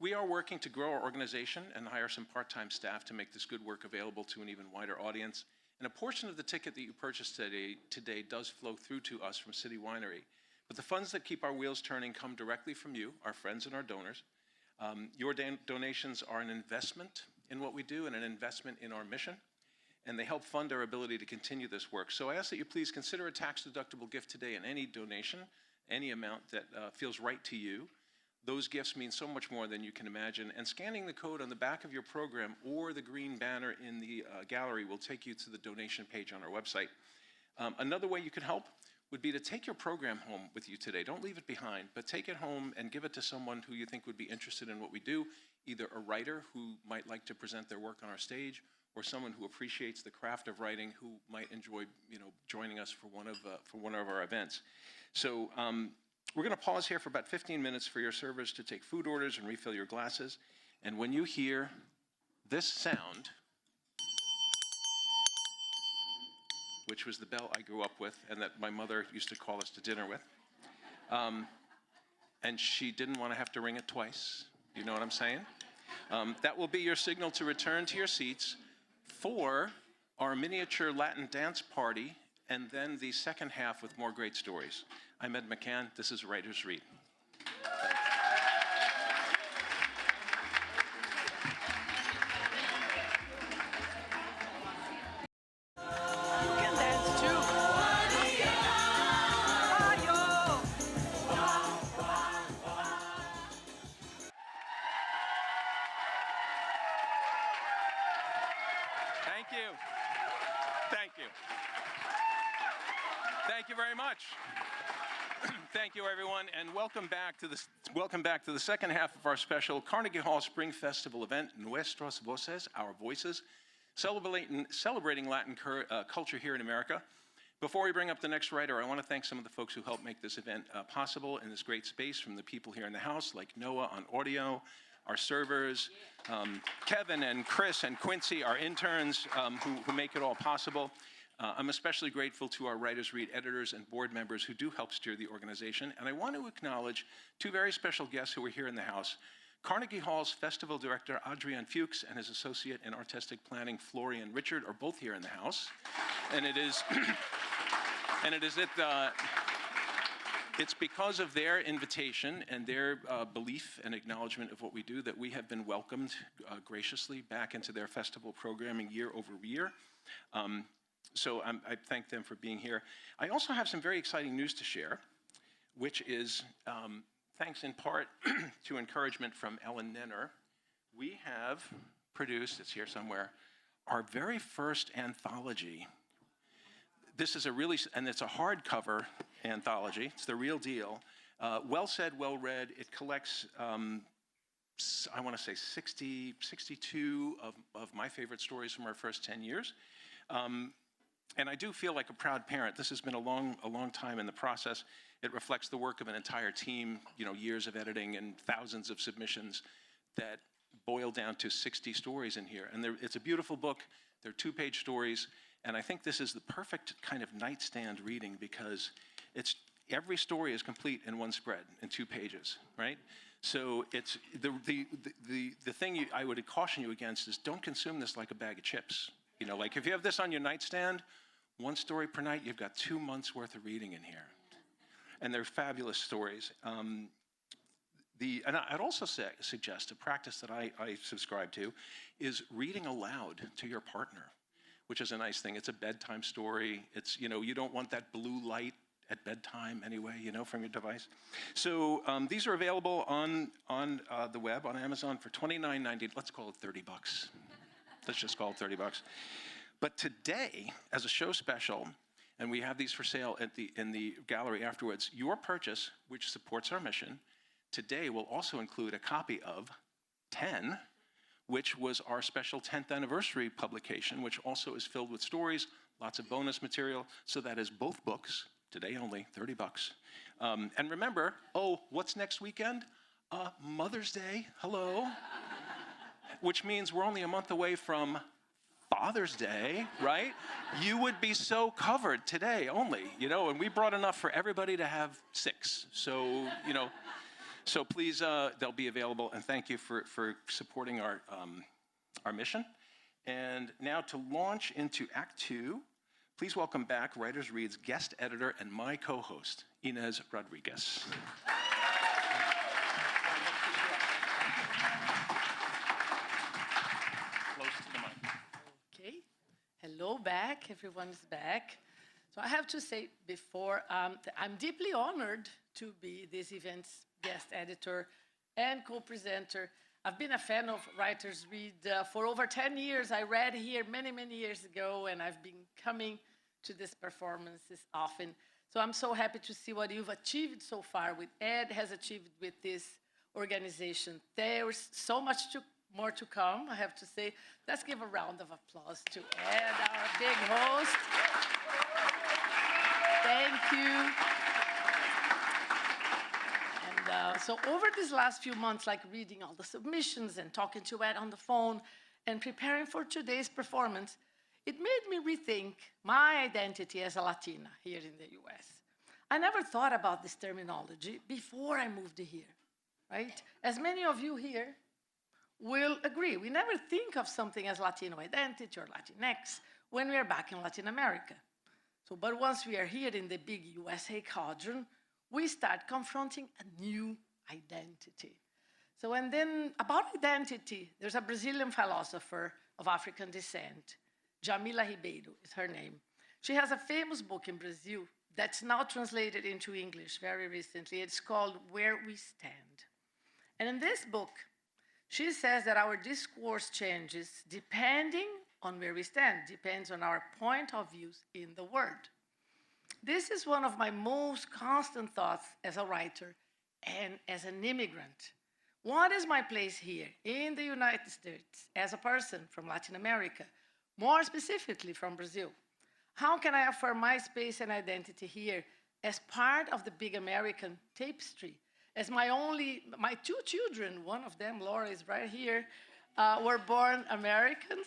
We are working to grow our organization and hire some part-time staff to make this good work available to an even wider audience. And a portion of the ticket that you purchased today does flow through to us from City Winery. But the funds that keep our wheels turning come directly from you, our friends and our donors. Your donations are an investment in what we do and an investment in our mission, and they help fund our ability to continue this work. So I ask that you please consider a tax-deductible gift today in any donation, any amount that feels right to you. Those gifts mean so much more than you can imagine. And scanning the code on the back of your program or the green banner in the gallery will take you to the donation page on our website. Another way you can help would be to take your program home with you today. Don't leave it behind, but take it home and give it to someone who you think would be interested in what we do, either a writer who might like to present their work on our stage, or someone who appreciates the craft of writing who might enjoy, joining us for one of our events. So we're going to pause here for about 15 minutes for your servers to take food orders and refill your glasses. And when you hear this sound, which was the bell I grew up with and that my mother used to call us to dinner with, and she didn't want to have to ring it twice. You know what I'm saying? That will be your signal to return to your seats for our miniature Latin dance party, and then the second half with more great stories. I'm Ed McCann. This is Writers Read. Thank you. Thank you. Thank you very much. Thank you, everyone, and welcome back to the second half of our special Carnegie Hall Spring Festival event, Nuestras Voces, Our Voices, celebrating Latin culture here in America. Before we bring up the next writer, I want to thank some of the folks who helped make this event possible in this great space, from the people here in the house, like Noah on audio, our servers, Kevin and Chris and Quincy, our interns who make it all possible. I'm especially grateful to our Writers Read editors and board members who do help steer the organization. And I want to acknowledge two very special guests who are here in the house. Carnegie Hall's Festival Director, Adrian Fuchs, and his associate in artistic planning, Florian Richard, are both here in the house. And it's because of their invitation and their belief and acknowledgement of what we do that we have been welcomed graciously back into their festival programming year over year. So I thank them for being here. I also have some very exciting news to share, which is, thanks in part to encouragement from Ellen Nenner, we have produced, it's here somewhere, our very first anthology. This is and it's a hardcover anthology. It's the real deal. Well said, well read. It collects, I want to say 62 of my favorite stories from our first 10 years. And I do feel like a proud parent. This has been a long time in the process. It reflects the work of an entire team, years of editing and thousands of submissions that boil down to 60 stories in here. And it's a beautiful book. They're 2-page stories. And I think this is the perfect kind of nightstand reading because every story is complete in one spread in 2 pages, right? So it's the thing I would caution you against is don't consume this like a bag of chips. Like if you have this on your nightstand, 1 story per night, you've got 2 months worth of reading in here. And they're fabulous stories. And I'd also suggest a practice that I subscribe to is reading aloud to your partner, which is a nice thing. It's a bedtime story. It's, you don't want that blue light at bedtime anyway, from your device. So these are available on the web, on Amazon for $29.90. Let's call it $30. Let's just call it $30. But today, as a show special, and we have these for sale in the gallery afterwards, your purchase, which supports our mission, today will also include a copy of 10, which was our special 10th anniversary publication, which also is filled with stories, lots of bonus material. So that is both books, today only, $30. And remember, what's next weekend? Mother's Day, hello. Which means we're only a month away from Father's Day, right? You would be so covered today only, and we brought enough for everybody to have 6. So, So please, they'll be available, and thank you for supporting our mission. And now to launch into Act 2, please welcome back Writers Read's guest editor and my co-host, Ines Rodrigues. Close to the mic. Okay. Hello back. Everyone's back. So I have to say before, I'm deeply honored to be this event's guest editor and co-presenter. I've been a fan of Writers Read for over 10 years. I read here many, many years ago, and I've been coming to these performances often. So I'm so happy to see what you've achieved so far, what Ed has achieved with this organization. There's so much more to come, I have to say. Let's give a round of applause to Ed, our big host. Thank you. And so over these last few months, like reading all the submissions and talking to Ed on the phone and preparing for today's performance, it made me rethink my identity as a Latina here in the US. I never thought about this terminology before I moved here, right? As many of you here will agree, we never think of something as Latino identity or Latinx when we are back in Latin America. So, but once we are here in the big USA quadrant, we start confronting a new identity. So, and then about identity, there's a Brazilian philosopher of African descent, Jamila Ribeiro is her name. She has a famous book in Brazil that's now translated into English very recently. It's called Where We Stand. And in this book, she says that our discourse changes depending on where we stand, depends on our point of views in the world. This is one of my most constant thoughts as a writer and as an immigrant. What is my place here in the United States as a person from Latin America, more specifically from Brazil? How can I affirm my space and identity here as part of the big American tapestry? As my two children, one of them, Laura, is right here, were born Americans,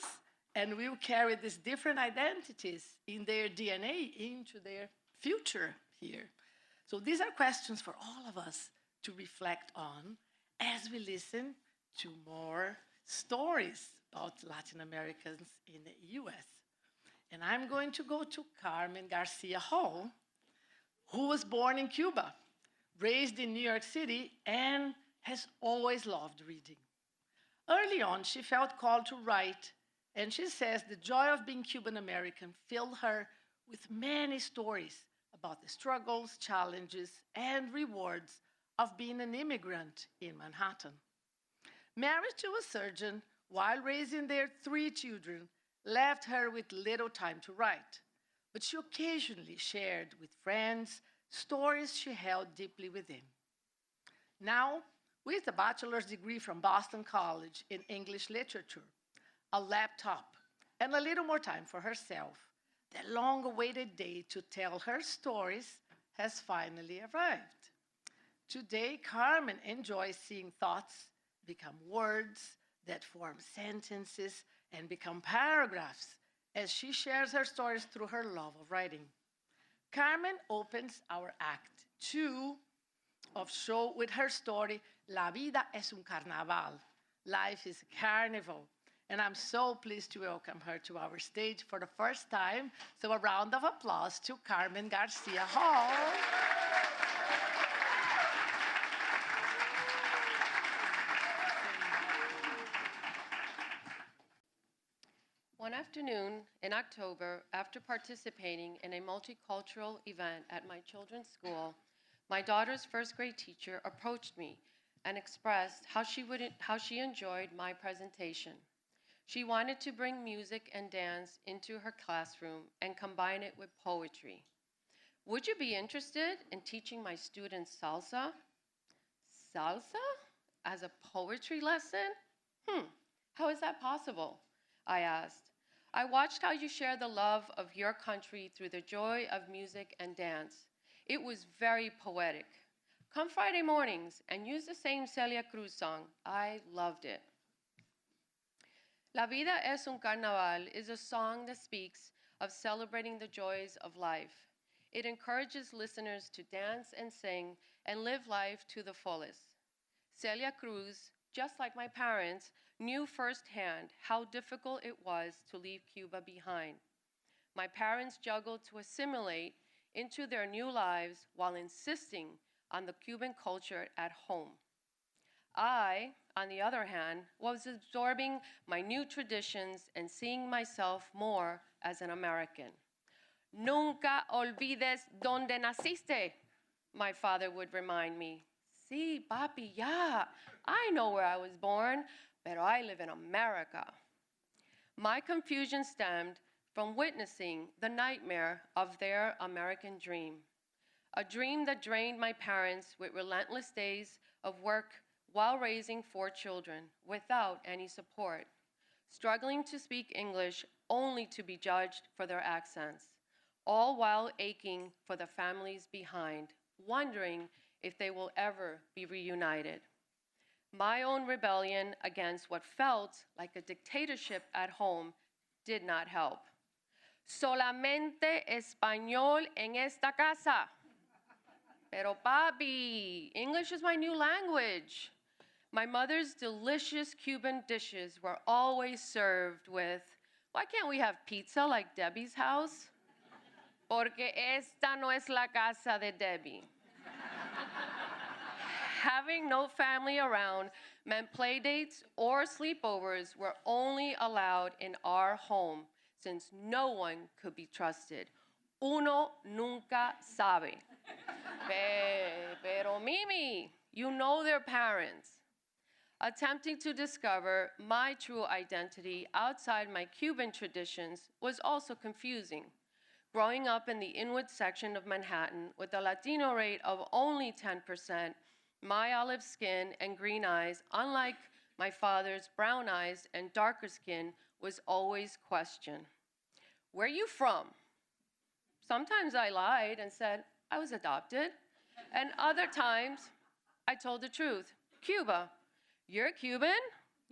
and will carry these different identities in their DNA into their future here. So these are questions for all of us to reflect on as we listen to more stories about Latin Americans in the US. And I'm going to go to Carmen Garcia Hall, who was born in Cuba, raised in New York City, and has always loved reading. Early on, she felt called to write, and she says the joy of being Cuban American filled her with many stories about the struggles, challenges, and rewards of being an immigrant in Manhattan. Married to a surgeon while raising their 3 children left her with little time to write, but she occasionally shared with friends stories she held deeply within. Now, with a bachelor's degree from Boston College in English literature, a laptop, and a little more time for herself, the long-awaited day to tell her stories has finally arrived. Today, Carmen enjoys seeing thoughts become words that form sentences and become paragraphs as she shares her stories through her love of writing. Carmen opens our Act 2 of show with her story, La Vida es un Carnaval. Life is a carnival. And I'm so pleased to welcome her to our stage for the first time. So a round of applause to Carmen Garcia Hall. One afternoon in October, after participating in a multicultural event at my children's school, my daughter's first-grade teacher approached me and expressed how she enjoyed my presentation. She wanted to bring music and dance into her classroom and combine it with poetry. Would you be interested in teaching my students salsa? Salsa? As a poetry lesson? How is that possible? I asked. I watched how you share the love of your country through the joy of music and dance. It was very poetic. Come Friday mornings and use the same Celia Cruz song. I loved it. La Vida es un Carnaval is a song that speaks of celebrating the joys of life. It encourages listeners to dance and sing and live life to the fullest. Celia Cruz, just like my parents, knew firsthand how difficult it was to leave Cuba behind. My parents juggled to assimilate into their new lives while insisting on the Cuban culture at home. I, on the other hand, was absorbing my new traditions and seeing myself more as an American. Nunca olvides donde naciste, my father would remind me. Sí, papi, ya. I know where I was born, pero I live in America. My confusion stemmed from witnessing the nightmare of their American dream, a dream that drained my parents with relentless days of work while raising 4 children without any support, struggling to speak English only to be judged for their accents, all while aching for the families behind, wondering if they will ever be reunited. My own rebellion against what felt like a dictatorship at home did not help. Solamente español en esta casa. Pero papi, English is my new language. My mother's delicious Cuban dishes were always served with, why can't we have pizza like Debbie's house? Porque esta no es la casa de Debbie. Having no family around meant play dates or sleepovers were only allowed in our home since no one could be trusted. Uno nunca sabe. Pero Mimi, you know their parents. Attempting to discover my true identity outside my Cuban traditions was also confusing. Growing up in the Inwood section of Manhattan with a Latino rate of only 10%, my olive skin and green eyes, unlike my father's brown eyes and darker skin, was always questioned. Where are you from? Sometimes I lied and said I was adopted, and other times I told the truth. Cuba. You're Cuban?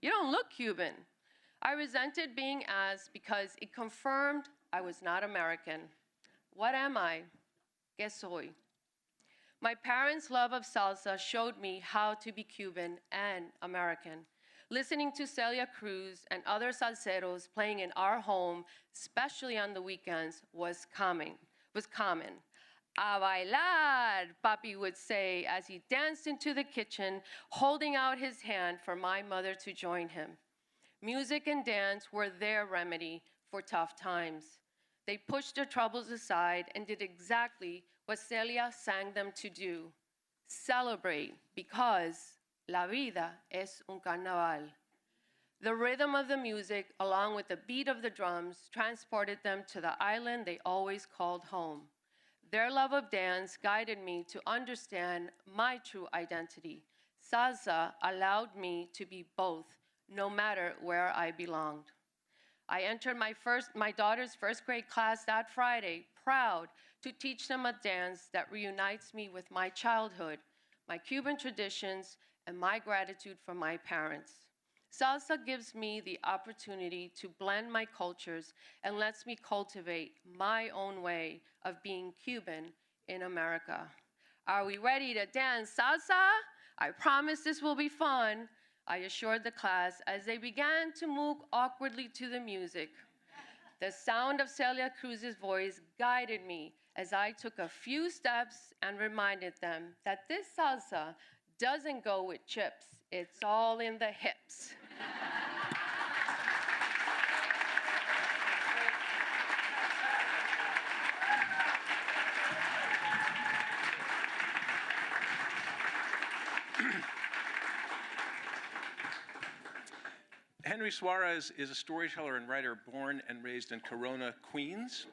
You don't look Cuban. I resented being asked because it confirmed I was not American. What am I? ¿Qué soy? My parents' love of salsa showed me how to be Cuban and American. Listening to Celia Cruz and other salseros playing in our home, especially on the weekends, was common. A bailar, Papi would say as he danced into the kitchen, holding out his hand for my mother to join him. Music and dance were their remedy for tough times. They pushed their troubles aside and did exactly what Celia sang them to do. Celebrate, because la vida es un carnaval. The rhythm of the music, along with the beat of the drums, transported them to the island they always called home. Their love of dance guided me to understand my true identity. Salsa allowed me to be both, no matter where I belonged. I entered my daughter's first grade class that Friday, proud to teach them a dance that reunites me with my childhood, my Cuban traditions, and my gratitude for my parents. Salsa gives me the opportunity to blend my cultures and lets me cultivate my own way of being Cuban in America. Are we ready to dance salsa? I promise this will be fun, I assured the class as they began to move awkwardly to the music. The sound of Celia Cruz's voice guided me as I took a few steps and reminded them that this salsa doesn't go with chips. It's all in the hips. Henry Suarez is a storyteller and writer born and raised in Corona, Queens.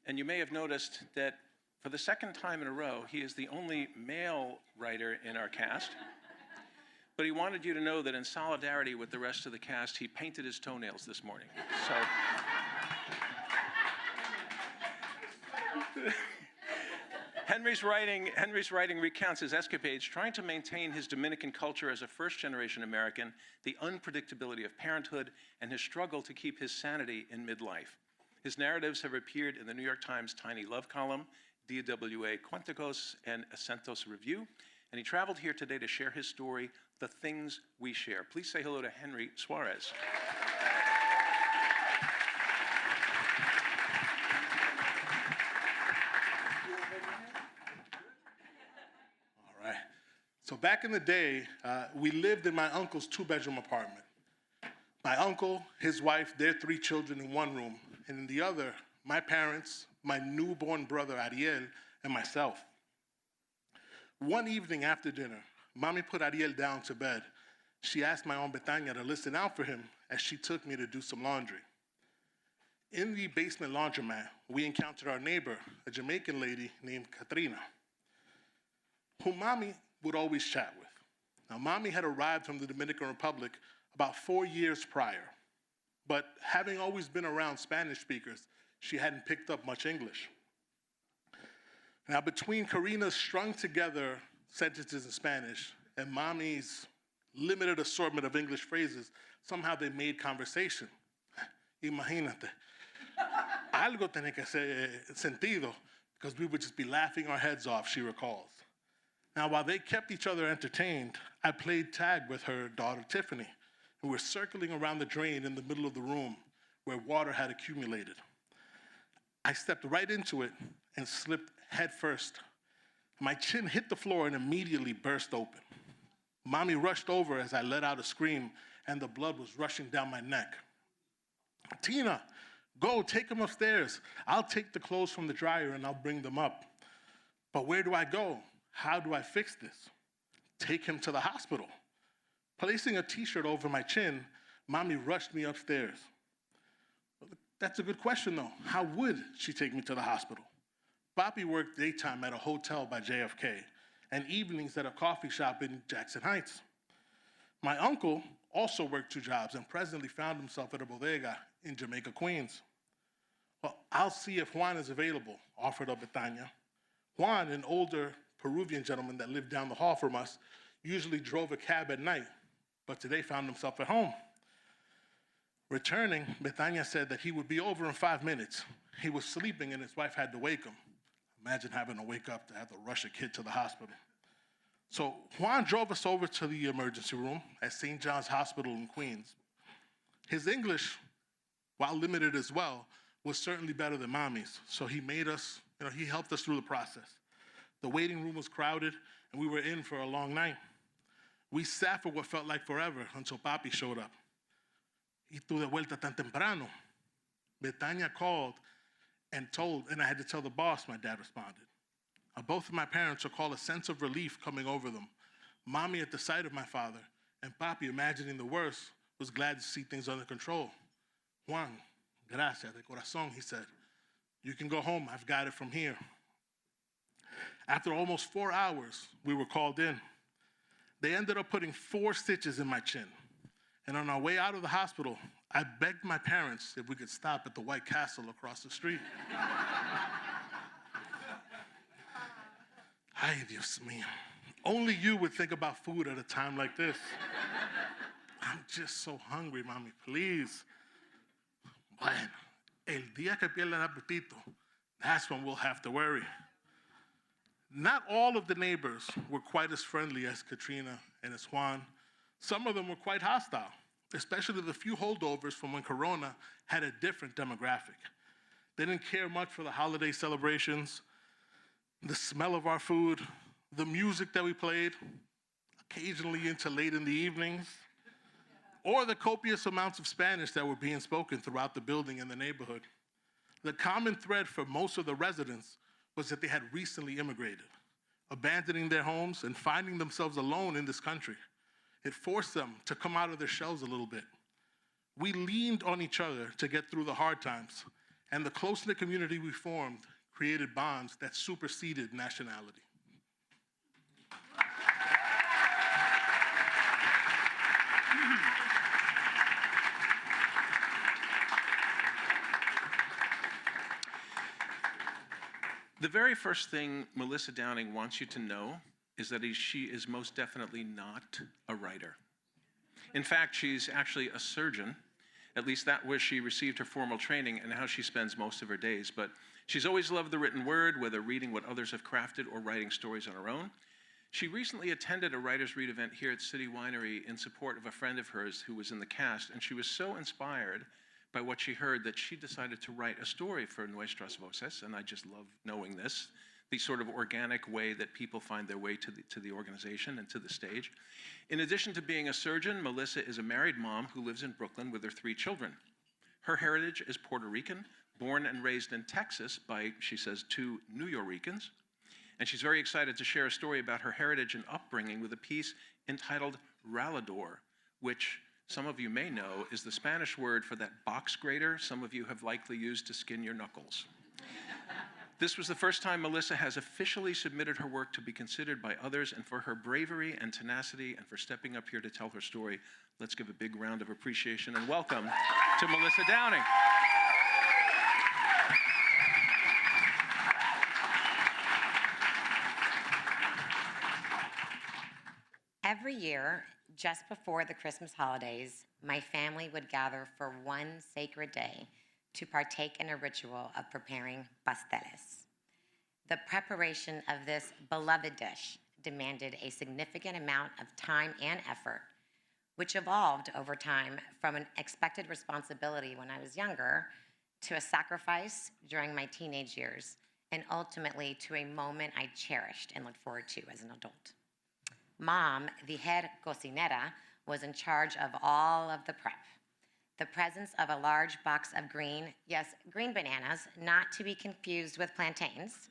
And you may have noticed that for the second time in a row, he is the only male writer in our cast. But he wanted you to know that in solidarity with the rest of the cast, he painted his toenails this morning. So Henry's writing recounts his escapades trying to maintain his Dominican culture as a first-generation American, the unpredictability of parenthood, and his struggle to keep his sanity in midlife. His narratives have appeared in the New York Times Tiny Love column, DWA Cuenticos, and Acentos Review, and he traveled here today to share his story, the things we share. Please say hello to Henry Suarez. All right. So back in the day, we lived in my uncle's two-bedroom apartment. My uncle, his wife, their 3 children in one room, and in the other, my parents, my newborn brother Ariel, and myself. One evening after dinner, Mommy put Ariel down to bed. She asked my Aunt Betania to listen out for him as she took me to do some laundry. In the basement laundromat, we encountered our neighbor, a Jamaican lady named Katrina, whom Mommy would always chat with. Now, Mommy had arrived from the Dominican Republic about 4 years prior, but having always been around Spanish speakers, she hadn't picked up much English. Now, between Karina's strung together sentences in Spanish and Mommy's limited assortment of English phrases, somehow they made conversation. Imagínate. Algo tenía que ser sentido, because we would just be laughing our heads off, she recalls. Now, while they kept each other entertained, I played tag with her daughter, Tiffany, and we were circling around the drain in the middle of the room where water had accumulated. I stepped right into it and slipped headfirst. My chin hit the floor and immediately burst open. Mommy rushed over as I let out a scream, and the blood was rushing down my neck. Tina, go, take him upstairs. I'll take the clothes from the dryer and I'll bring them up. But where do I go? How do I fix this? Take him to the hospital. Placing a t-shirt over my chin, Mommy rushed me upstairs. That's a good question, though. How would she take me to the hospital? Papi worked daytime at a hotel by JFK and evenings at a coffee shop in Jackson Heights. My uncle also worked 2 jobs and presently found himself at a bodega in Jamaica, Queens. Well, I'll see if Juan is available, offered up Betania. Juan, an older Peruvian gentleman that lived down the hall from us, usually drove a cab at night, but today found himself at home. Returning, Betania said that he would be over in 5 minutes. He was sleeping and his wife had to wake him. Imagine having to wake up to have to rush a kid to the hospital. So Juan drove us over to the emergency room at St. John's Hospital in Queens. His English, while limited as well, was certainly better than Mommy's. So he made us, he helped us through the process. The waiting room was crowded and we were in for a long night. We sat for what felt like forever until Papi showed up. Y tú de vuelta tan temprano. Betania called and I had to tell the boss, my dad responded. Both of my parents recall a sense of relief coming over them. Mommy at the sight of my father, and Papi, imagining the worst, was glad to see things under control. Juan, gracias de corazón, he said. You can go home, I've got it from here. After almost 4 hours, we were called in. They ended up putting 4 stitches in my chin. And on our way out of the hospital, I begged my parents if we could stop at the White Castle across the street. Ay, Dios mío. Only you would think about food at a time like this. I'm just so hungry, Mommy, please. Bueno, el día que pierda el apetito, that's when we'll have to worry. Not all of the neighbors were quite as friendly as Katrina and as Juan. Some of them were quite hostile, especially the few holdovers from when Corona had a different demographic. They didn't care much for the holiday celebrations, the smell of our food, the music that we played, occasionally into late in the evenings, or the copious amounts of Spanish that were being spoken throughout the building and the neighborhood. The common thread for most of the residents was that they had recently immigrated, abandoning their homes and finding themselves alone in this country. It forced them to come out of their shells a little bit. We leaned on each other to get through the hard times, and the close-knit community we formed created bonds that superseded nationality. The very first thing Melissa Downing wants you to know is that she is most definitely not a writer. In fact, she's actually a surgeon. At least that where she received her formal training and how she spends most of her days. But she's always loved the written word, whether reading what others have crafted or writing stories on her own. She recently attended a Writers' Read event here at City Winery in support of a friend of hers who was in the cast, and she was so inspired by what she heard that she decided to write a story for Nuestras Voces, and I just love knowing this, the sort of organic way that people find their way to the organization and to the stage. In addition to being a surgeon, Melissa is a married mom who lives in Brooklyn with her 3 children. Her heritage is Puerto Rican, born and raised in Texas by, she says, 2 New Yorkers. And she's very excited to share a story about her heritage and upbringing with a piece entitled Rallador, which some of you may know is the Spanish word for that box grater some of you have likely used to skin your knuckles. This was the first time Melissa has officially submitted her work to be considered by others, and for her bravery and tenacity and for stepping up here to tell her story, let's give a big round of appreciation and welcome to Melissa Downing. Every year, just before the Christmas holidays, my family would gather for one sacred day to partake in a ritual of preparing pasteles. The preparation of this beloved dish demanded a significant amount of time and effort, which evolved over time from an expected responsibility when I was younger to a sacrifice during my teenage years, and ultimately to a moment I cherished and looked forward to as an adult. Mom, the head cocinera, was in charge of all of the prep. The presence of a large box of green bananas, not to be confused with plantains,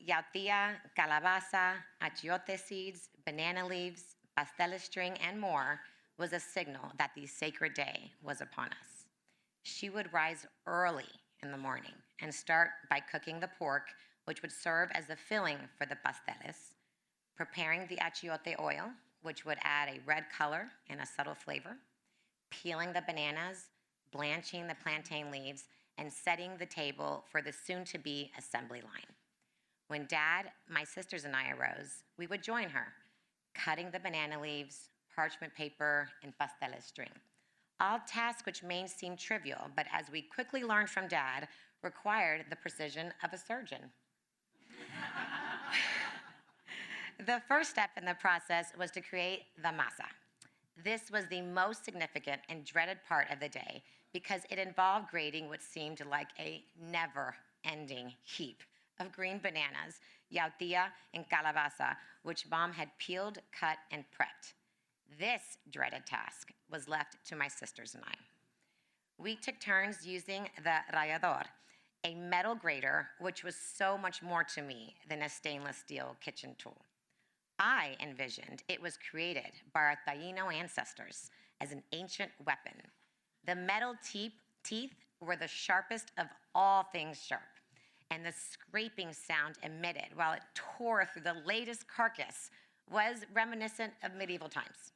yautía, calabaza, achiote seeds, banana leaves, pastel string, and more, was a signal that the sacred day was upon us. She would rise early in the morning and start by cooking the pork, which would serve as the filling for the pasteles, preparing the achiote oil, which would add a red color and a subtle flavor, peeling the bananas, blanching the plantain leaves, and setting the table for the soon-to-be assembly line. When Dad, my sisters, and I arose, we would join her, cutting the banana leaves, parchment paper, and pasteles string. All tasks which may seem trivial, but as we quickly learned from Dad, required the precision of a surgeon. The first step in the process was to create the masa. This was the most significant and dreaded part of the day because it involved grating what seemed like a never-ending heap of green bananas, yautía, and calabaza, which Mom had peeled, cut, and prepped. This dreaded task was left to my sisters and I. We took turns using the Rallador, a metal grater, which was so much more to me than a stainless steel kitchen tool. I envisioned it was created by our Taino ancestors as an ancient weapon. The metal teeth were the sharpest of all things sharp, and the scraping sound emitted while it tore through the latest carcass was reminiscent of medieval times.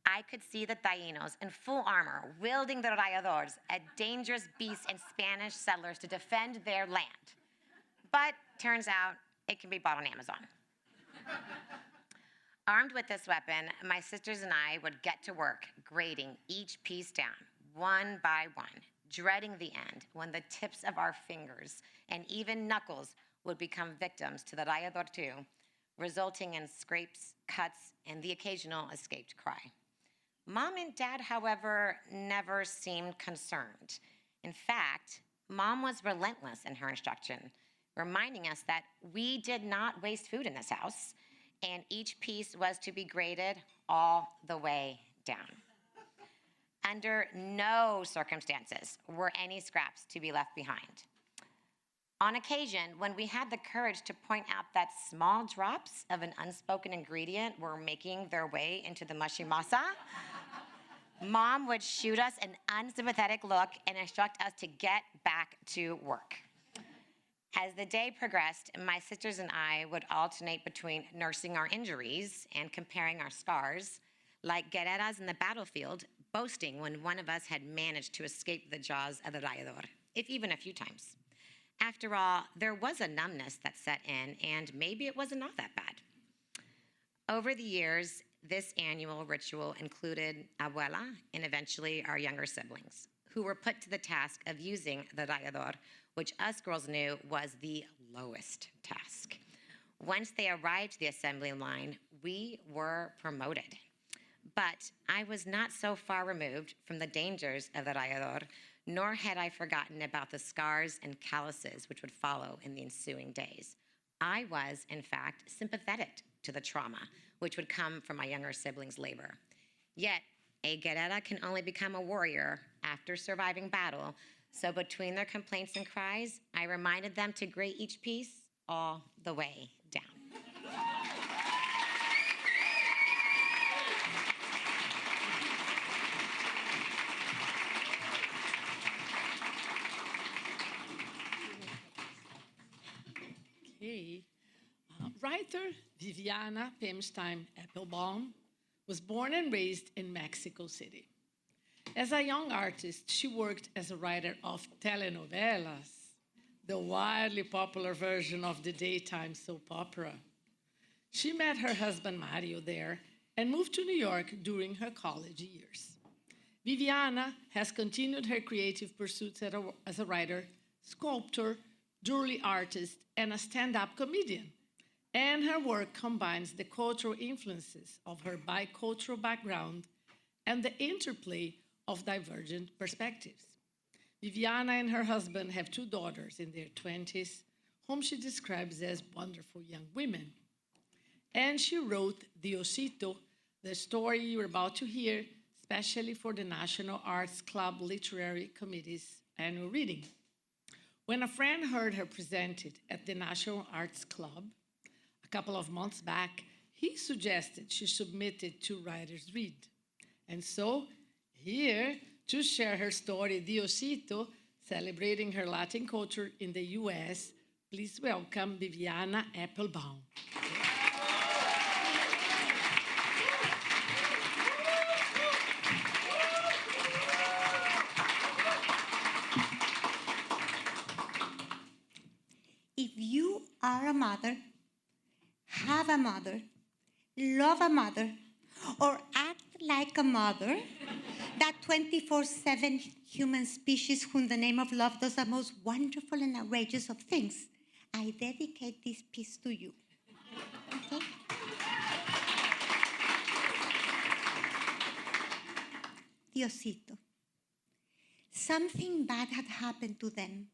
I could see the Tainos in full armor wielding the Ralladors, a dangerous beast in Spanish settlers to defend their land. But turns out it can be bought on Amazon. Armed with this weapon, my sisters and I would get to work grating each piece down, one by one, dreading the end when the tips of our fingers and even knuckles would become victims to the Rallador too, resulting in scrapes, cuts, and the occasional escaped cry. Mom and Dad, however, never seemed concerned. In fact, Mom was relentless in her instruction, reminding us that we did not waste food in this house, and each piece was to be grated all the way down. Under no circumstances were any scraps to be left behind. On occasion, when we had the courage to point out that small drops of an unspoken ingredient were making their way into the mushy masa, Mom would shoot us an unsympathetic look and instruct us to get back to work. As the day progressed, my sisters and I would alternate between nursing our injuries and comparing our scars, like guerreras in the battlefield, boasting when one of us had managed to escape the jaws of the Rallador, if even a few times. After all, there was a numbness that set in, and maybe it wasn't all that bad. Over the years, this annual ritual included abuela and eventually our younger siblings, who were put to the task of using the Rallador, which us girls knew was the lowest task. Once they arrived to the assembly line, we were promoted. But I was not so far removed from the dangers of the Rallador, nor had I forgotten about the scars and calluses which would follow in the ensuing days. I was, in fact, sympathetic to the trauma which would come from my younger siblings' labor. Yet, a guerrera can only become a warrior after surviving battle, so between their complaints and cries, I reminded them to grate each piece all the way down. Okay. Writer Viviana Epelbaum was born and raised in Mexico City. As a young artist, she worked as a writer of telenovelas, the wildly popular version of the daytime soap opera. She met her husband Mario there and moved to New York during her college years. Viviana has continued her creative pursuits as a writer, sculptor, jewelry artist, and a stand-up comedian. And her work combines the cultural influences of her bicultural background and the interplay of divergent perspectives. Viviana and her husband have two daughters in their 20s, whom she describes as wonderful young women. And she wrote Diosito, the story you're about to hear, especially for the National Arts Club Literary Committee's annual reading. When a friend heard her present it at the National Arts Club a couple of months back, he suggested she submit it to Writers Read. And so, here to share her story, Diosito, celebrating her Latin culture in the U.S., please welcome Viviana Epelbaum. If you are a mother, have a mother, love a mother, or act like a mother, that 24/7 human species whom the name of love does the most wonderful and outrageous of things, I dedicate this piece to you. Okay? Diosito. Something bad had happened to them.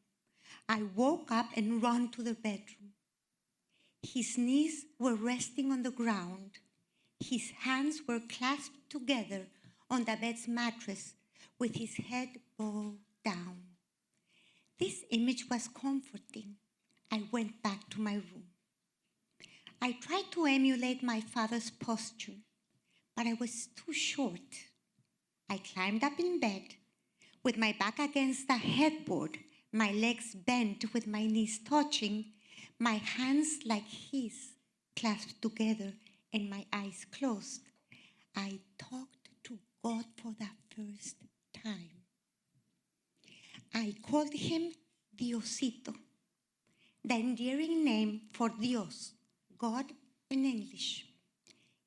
I woke up and ran to the bedroom. His knees were resting on the ground. His hands were clasped together on the bed's mattress with his head bowed down. This image was comforting. I went back to my room. I tried to emulate my father's posture, but I was too short. I climbed up in bed with my back against the headboard, my legs bent with my knees touching, my hands like his clasped together and my eyes closed. I talked to God for the first time. I called him Diosito, the endearing name for Dios, God in English.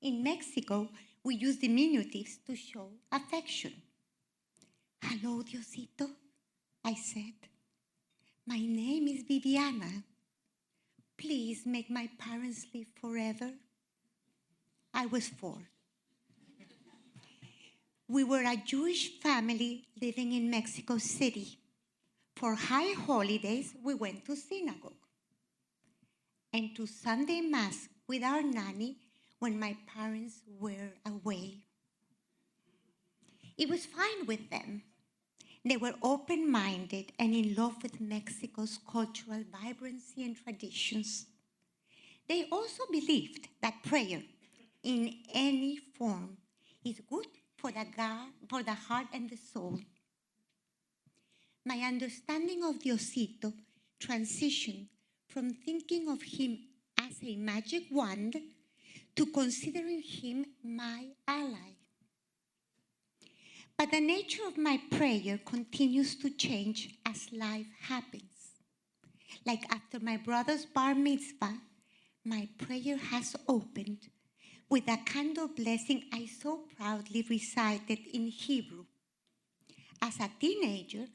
In Mexico, we use diminutives to show affection. Hello, Diosito, I said. My name is Viviana. Please make my parents live forever. I was 4. We were a Jewish family living in Mexico City. For high holidays, we went to synagogue and to Sunday Mass with our nanny when my parents were away. It was fine with them. They were open-minded and in love with Mexico's cultural vibrancy and traditions. They also believed that prayer, in any form, is good for the heart and the soul. My understanding of Diosito transitioned from thinking of him as a magic wand to considering him my ally. But the nature of my prayer continues to change as life happens. Like after my brother's bar mitzvah, my prayer has opened with a kind of blessing I so proudly recited in Hebrew. As a teenager,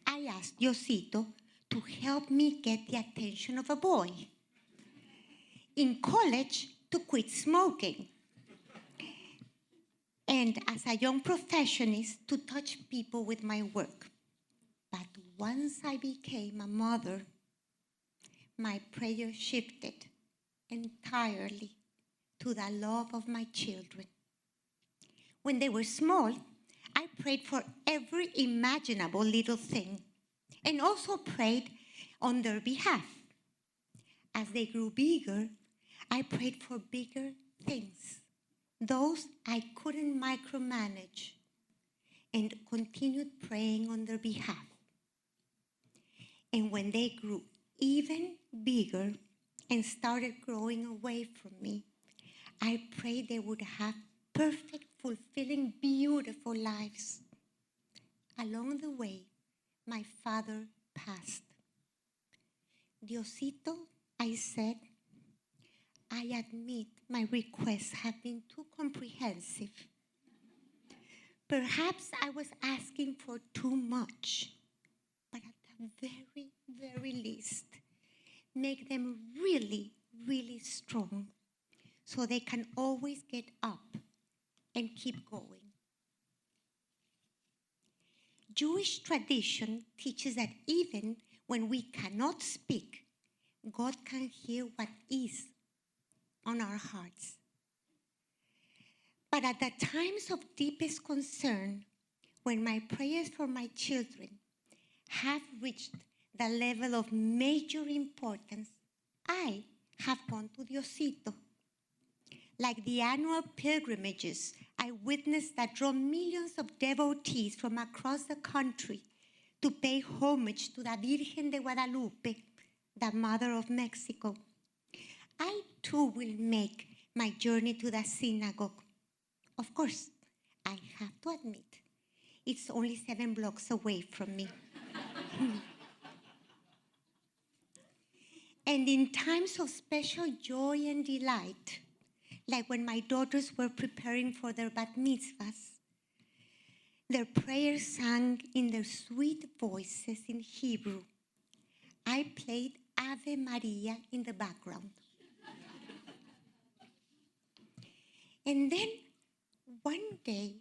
I asked Diosito to help me get the attention of a boy. in college to quit smoking. And as a young professionist, to touch people with my work. But once I became a mother, my prayer shifted entirely to the love of my children. When they were small, I prayed for every imaginable little thing and also prayed on their behalf. As they grew bigger, I prayed for bigger things, those I couldn't micromanage, and continued praying on their behalf. And when they grew even bigger and started growing away from me, I prayed they would have perfect, fulfilling, beautiful lives. Along the way, my father passed. Diosito, I said, I admit my requests have been too comprehensive. Perhaps I was asking for too much, but at the very, very least, make them really, really strong so they can always get up and keep going. Jewish tradition teaches that even when we cannot speak, God can hear what is on our hearts. But at the times of deepest concern, when my prayers for my children have reached the level of major importance, I have gone to Diosito. Like the annual pilgrimages I witnessed that draw millions of devotees from across the country to pay homage to the Virgen de Guadalupe, the Mother of Mexico, I too will make my journey to the synagogue. Of course, I have to admit, it's only 7 blocks away from me. And in times of special joy and delight, like when my daughters were preparing for their bat mitzvahs, their prayers sang in their sweet voices in Hebrew. I played Ave Maria in the background. And then one day,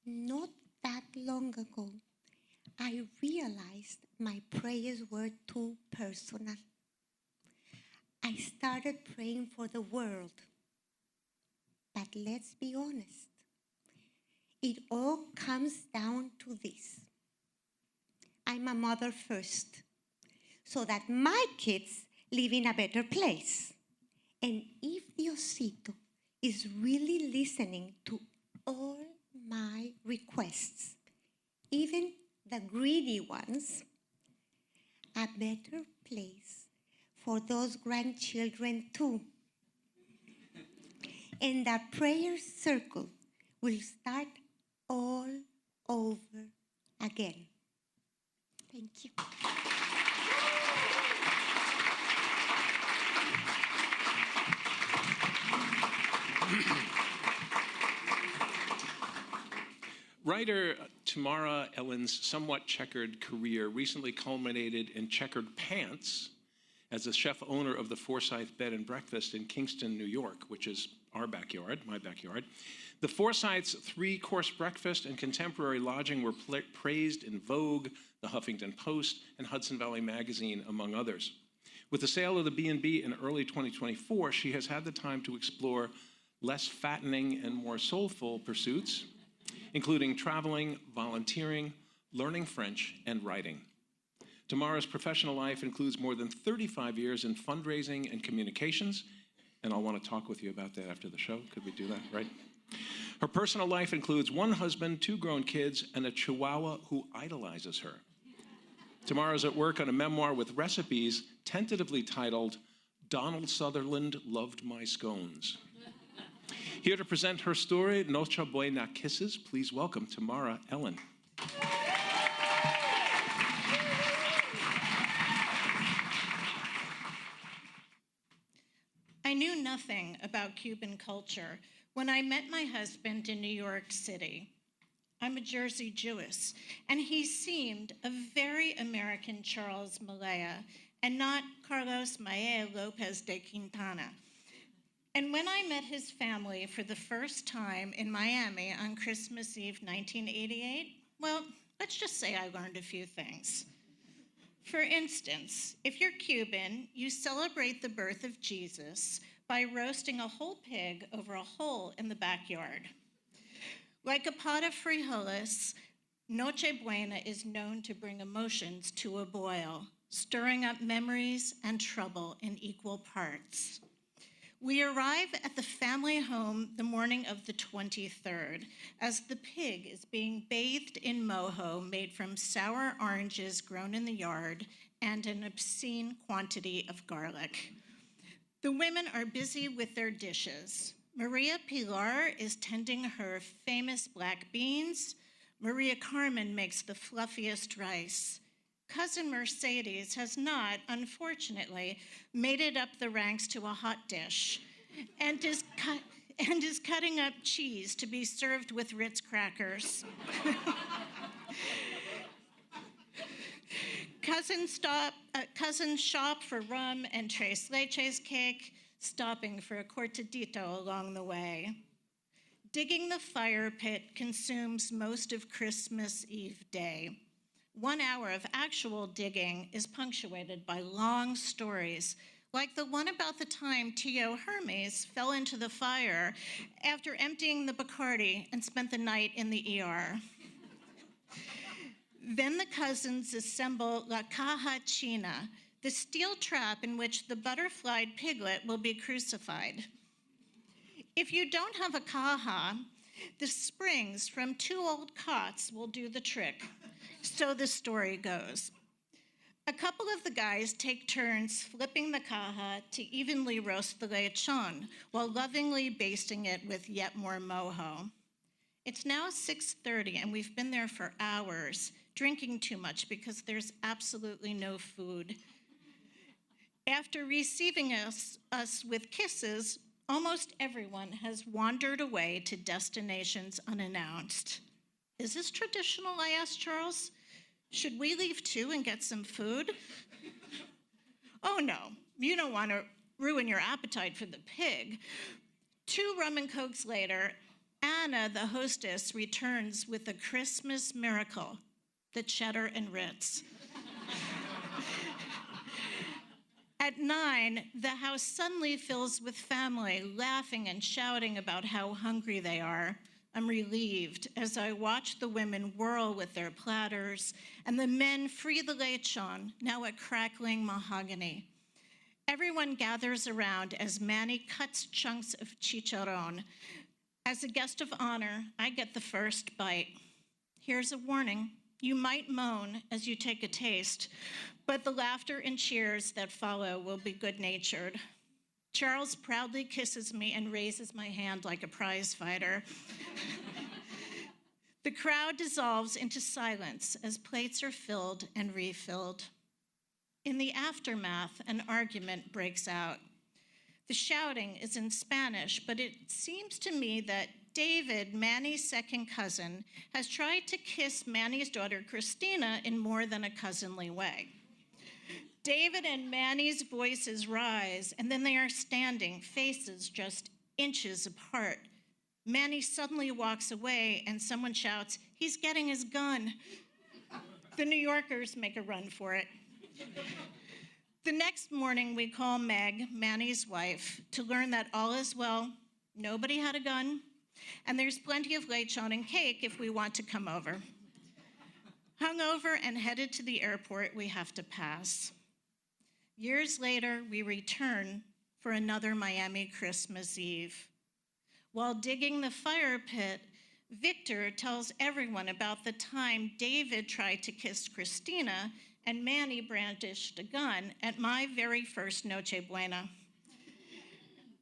not that long ago, I realized my prayers were too personal. I started praying for the world. But let's be honest, it all comes down to this. I'm a mother first, so that my kids live in a better place. And if Diosito is really listening to all my requests, even the greedy ones, a better place for those grandchildren too. And the prayer circle will start all over again. Thank you. Writer Tamara Ehlin's somewhat checkered career recently culminated in checkered pants as a chef-owner of the Forsyth Bed and Breakfast in Kingston, New York, which is our backyard, my backyard. The Forsyth's 3-course breakfast and contemporary lodging were praised in Vogue, the Huffington Post, and Hudson Valley Magazine, among others. With the sale of the B&B in early 2024, she has had the time to explore less fattening and more soulful pursuits, including traveling, volunteering, learning French, and writing. Tamara's professional life includes more than 35 years in fundraising and communications, and I'll want to talk with you about that after the show. Could we do that, right? Her personal life includes 1 husband, 2 grown kids, and a Chihuahua who idolizes her. Tamara's at work on a memoir with recipes tentatively titled, Donald Sutherland Loved My Scones. Here to present her story, Nochebuena Kisses, please welcome Tamara Ehlin. I knew nothing about Cuban culture when I met my husband in New York City. I'm a Jersey Jewess, and he seemed a very American Charles Malaya and not Carlos Maea Lopez de Quintana. And when I met his family for the first time in Miami on Christmas Eve 1988, well, let's just say I learned a few things. For instance, if you're Cuban, you celebrate the birth of Jesus by roasting a whole pig over a hole in the backyard. Like a pot of frijoles, Nochebuena is known to bring emotions to a boil, stirring up memories and trouble in equal parts. We arrive at the family home the morning of the 23rd, as the pig is being bathed in mojo made from sour oranges grown in the yard and an obscene quantity of garlic. The women are busy with their dishes. Maria Pilar is tending her famous black beans. Maria Carmen makes the fluffiest rice. Cousin Mercedes has not, unfortunately, made it up the ranks to a hot dish and is cutting up cheese to be served with Ritz crackers. Cousins shop for rum and tres leches cake, stopping for a cortadito along the way. Digging the fire pit consumes most of Christmas Eve day. 1 hour of actual digging is punctuated by long stories, like the one about the time Tio Hermes fell into the fire after emptying the Bacardi and spent the night in the ER. Then the cousins assemble La Caja China, the steel trap in which the butterflied piglet will be crucified. If you don't have a caja, the springs from 2 old cots will do the trick. So the story goes. A couple of the guys take turns flipping the caja to evenly roast the lechon while lovingly basting it with yet more mojo. It's now 6:30 and we've been there for hours, drinking too much because there's absolutely no food. After receiving us with kisses, almost everyone has wandered away to destinations unannounced. Is this traditional? I asked Charles. Should we leave too and get some food? Oh no, you don't want to ruin your appetite for the pig. 2 rum and cokes later, Anna, the hostess, returns with a Christmas miracle, the cheddar and Ritz. At 9, the house suddenly fills with family, laughing and shouting about how hungry they are. I'm relieved as I watch the women whirl with their platters and the men free the lechon, now a crackling mahogany. Everyone gathers around as Manny cuts chunks of chicharron. As a guest of honor, I get the first bite. Here's a warning. You might moan as you take a taste, but the laughter and cheers that follow will be good-natured. Charles proudly kisses me and raises my hand like a prize fighter. The crowd dissolves into silence as plates are filled and refilled. In the aftermath, an argument breaks out. The shouting is in Spanish, but it seems to me that David, Manny's second cousin, has tried to kiss Manny's daughter, Christina, in more than a cousinly way. David and Manny's voices rise, and then they are standing, faces just inches apart. Manny suddenly walks away, and someone shouts, "He's getting his gun." The New Yorkers make a run for it. The next morning, we call Meg, Manny's wife, to learn that all is well, nobody had a gun, and there's plenty of lechon and cake if we want to come over. Hungover and headed to the airport, we have to pass. Years later, we return for another Miami Christmas Eve. While digging the fire pit, Victor tells everyone about the time David tried to kiss Christina and Manny brandished a gun at my very first Nochebuena.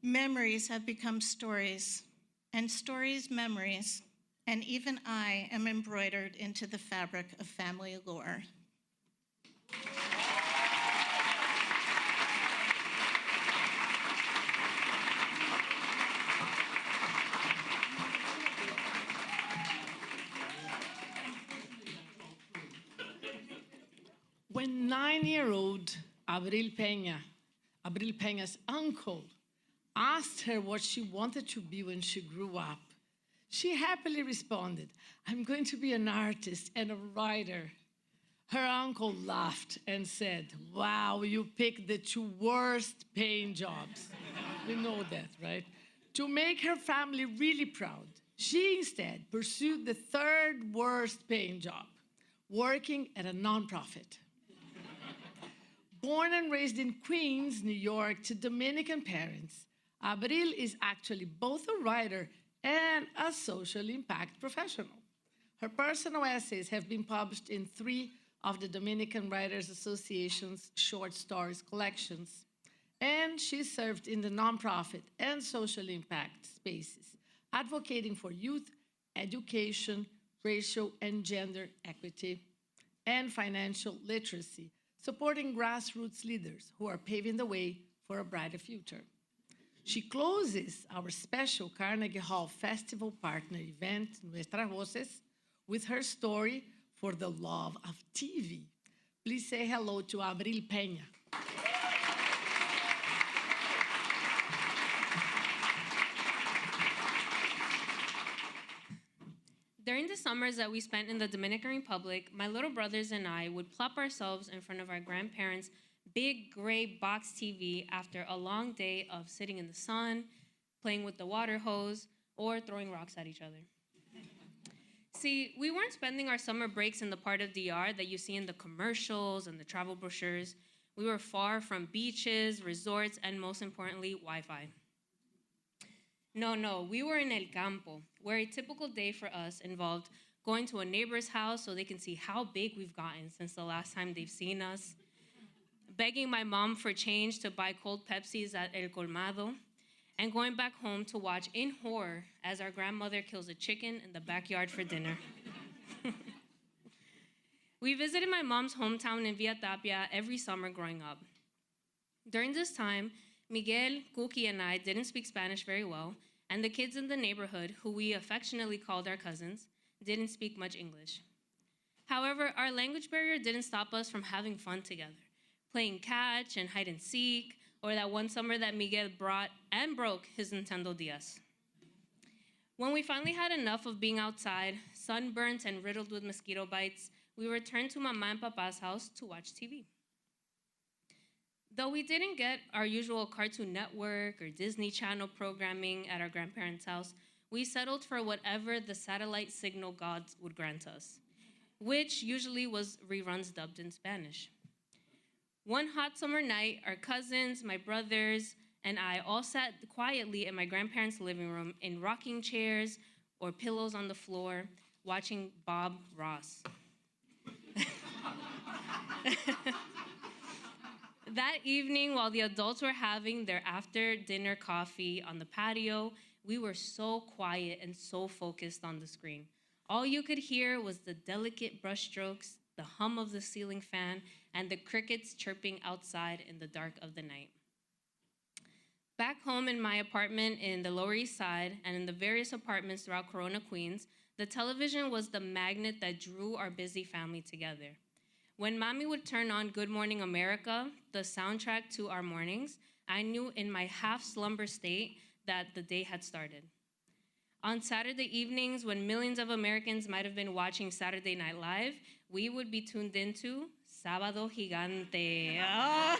Memories have become stories, and stories memories, and even I am embroidered into the fabric of family lore. When 9-year-old Abril Pena's uncle, asked her what she wanted to be when she grew up. She happily responded, "I'm going to be an artist and a writer." Her uncle laughed and said, "Wow, you picked the two worst paying jobs." We know that, right? To make her family really proud, she instead pursued the third worst paying job, working at a nonprofit. Born and raised in Queens, New York, to Dominican parents, Abril is actually both a writer and a social impact professional. Her personal essays have been published in 3 of the Dominican Writers Association's short stories collections, and she served in the nonprofit and social impact spaces, advocating for youth, education, racial and gender equity, and financial literacy, supporting grassroots leaders who are paving the way for a brighter future. She closes our special Carnegie Hall Festival partner event, Nuestras Voces, with her story for the love of TV. Please say hello to Abril Pena. During the summers that we spent in the Dominican Republic, my little brothers and I would plop ourselves in front of our grandparents' big gray box TV after a long day of sitting in the sun, playing with the water hose, or throwing rocks at each other. See, we weren't spending our summer breaks in the part of DR that you see in the commercials and the travel brochures. We were far from beaches, resorts, and most importantly, Wi-Fi. No, we were in El Campo, where a typical day for us involved going to a neighbor's house so they can see how big we've gotten since the last time they've seen us, begging my mom for change to buy cold Pepsis at El Colmado, and going back home to watch in horror as our grandmother kills a chicken in the backyard for dinner. We visited my mom's hometown in Villa Tapia every summer growing up. During this time, Miguel, Cookie, and I didn't speak Spanish very well, and the kids in the neighborhood, who we affectionately called our cousins, didn't speak much English. However, our language barrier didn't stop us from having fun together, playing catch and hide and seek, or that one summer that Miguel brought and broke his Nintendo DS. When we finally had enough of being outside, sunburnt and riddled with mosquito bites, we returned to Mama and Papa's house to watch TV. Though we didn't get our usual Cartoon Network or Disney Channel programming at our grandparents' house, we settled for whatever the satellite signal gods would grant us, which usually was reruns dubbed in Spanish. One hot summer night, our cousins, my brothers, and I all sat quietly in my grandparents' living room in rocking chairs or pillows on the floor, watching Bob Ross. That evening, while the adults were having their after-dinner coffee on the patio, we were so quiet and so focused on the screen. All you could hear was the delicate brushstrokes, the hum of the ceiling fan, and the crickets chirping outside in the dark of the night. Back home in my apartment in the Lower East Side and in the various apartments throughout Corona, Queens, the television was the magnet that drew our busy family together. When Mommy would turn on Good Morning America, the soundtrack to our mornings, I knew in my half-slumber state that the day had started. On Saturday evenings, when millions of Americans might have been watching Saturday Night Live, we would be tuned into Sábado Gigante. Oh.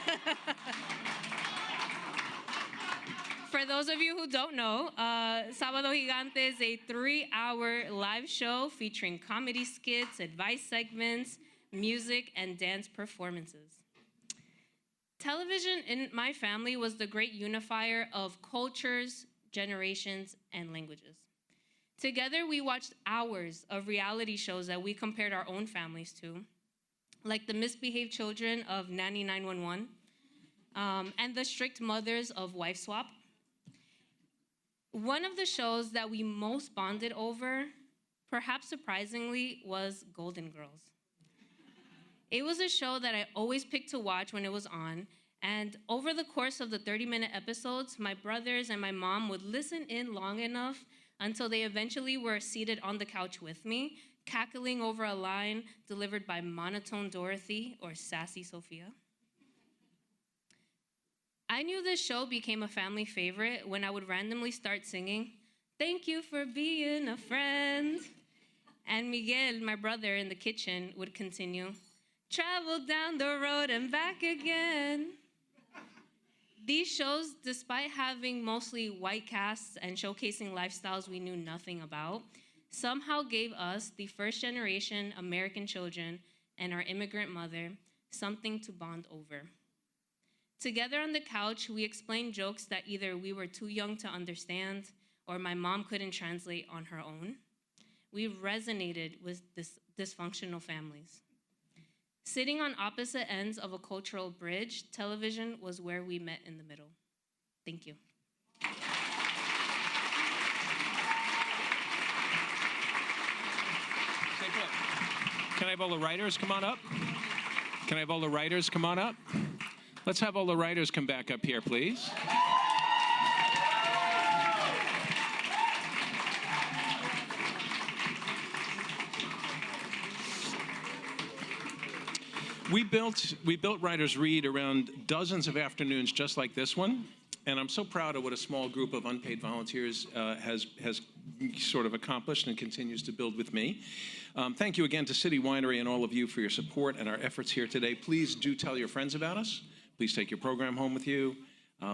For those of you who don't know, Sábado Gigante is a 3-hour live show featuring comedy skits, advice segments, music, and dance performances. Television in my family was the great unifier of cultures, generations, and languages. Together, we watched hours of reality shows that we compared our own families to, like the misbehaved children of Nanny 911 and the strict mothers of Wife Swap. One of the shows that we most bonded over, perhaps surprisingly, was Golden Girls. It was a show that I always picked to watch when it was on, and over the course of the 30-minute episodes, my brothers and my mom would listen in long enough until they eventually were seated on the couch with me, cackling over a line delivered by monotone Dorothy or sassy Sophia. I knew this show became a family favorite when I would randomly start singing, "Thank you for being a friend." And Miguel, my brother in the kitchen, would continue, "Travel down the road and back again." These shows, despite having mostly white casts and showcasing lifestyles we knew nothing about, somehow gave us, the first-generation American children and our immigrant mother, something to bond over. Together on the couch, we explained jokes that either we were too young to understand or my mom couldn't translate on her own. We resonated with dysfunctional families. Sitting on opposite ends of a cultural bridge, television was where we met in the middle. Thank you. Can I have all the writers come on up? Can I have all the writers come on up? Let's have all the writers come back up here, please. We built Writers Read around dozens of afternoons just like this one, and I'm so proud of what a small group of unpaid volunteers has sort of accomplished and continues to build with me. Thank you again to City Winery and all of you for your support and our efforts here today. Please do tell your friends about us. Please take your program home with you.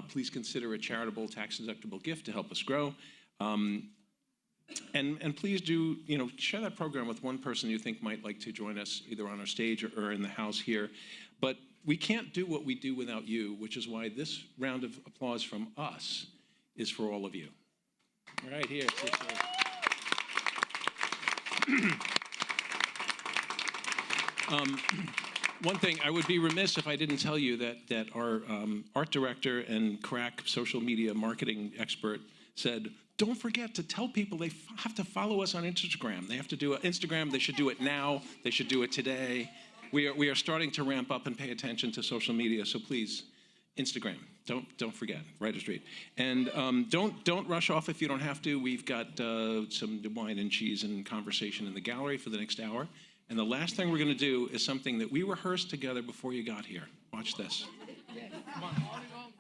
Please consider a charitable, tax-deductible gift to help us grow. And please do, share that program with one person you think might like to join us either on our stage or in the house here. But we can't do what we do without you, which is why this round of applause from us is for all of you. Right here. One thing, I would be remiss if I didn't tell you that our art director and crack social media marketing expert said, don't forget to tell people they have to follow us on Instagram. They have to do Instagram. They should do it now. They should do it today. We are starting to ramp up and pay attention to social media. So please, Instagram. Don't forget. Writers Read. And don't rush off if you don't have to. We've got some wine and cheese and conversation in the gallery for the next hour. And the last thing we're going to do is something that we rehearsed together before you got here. Watch this. Come on.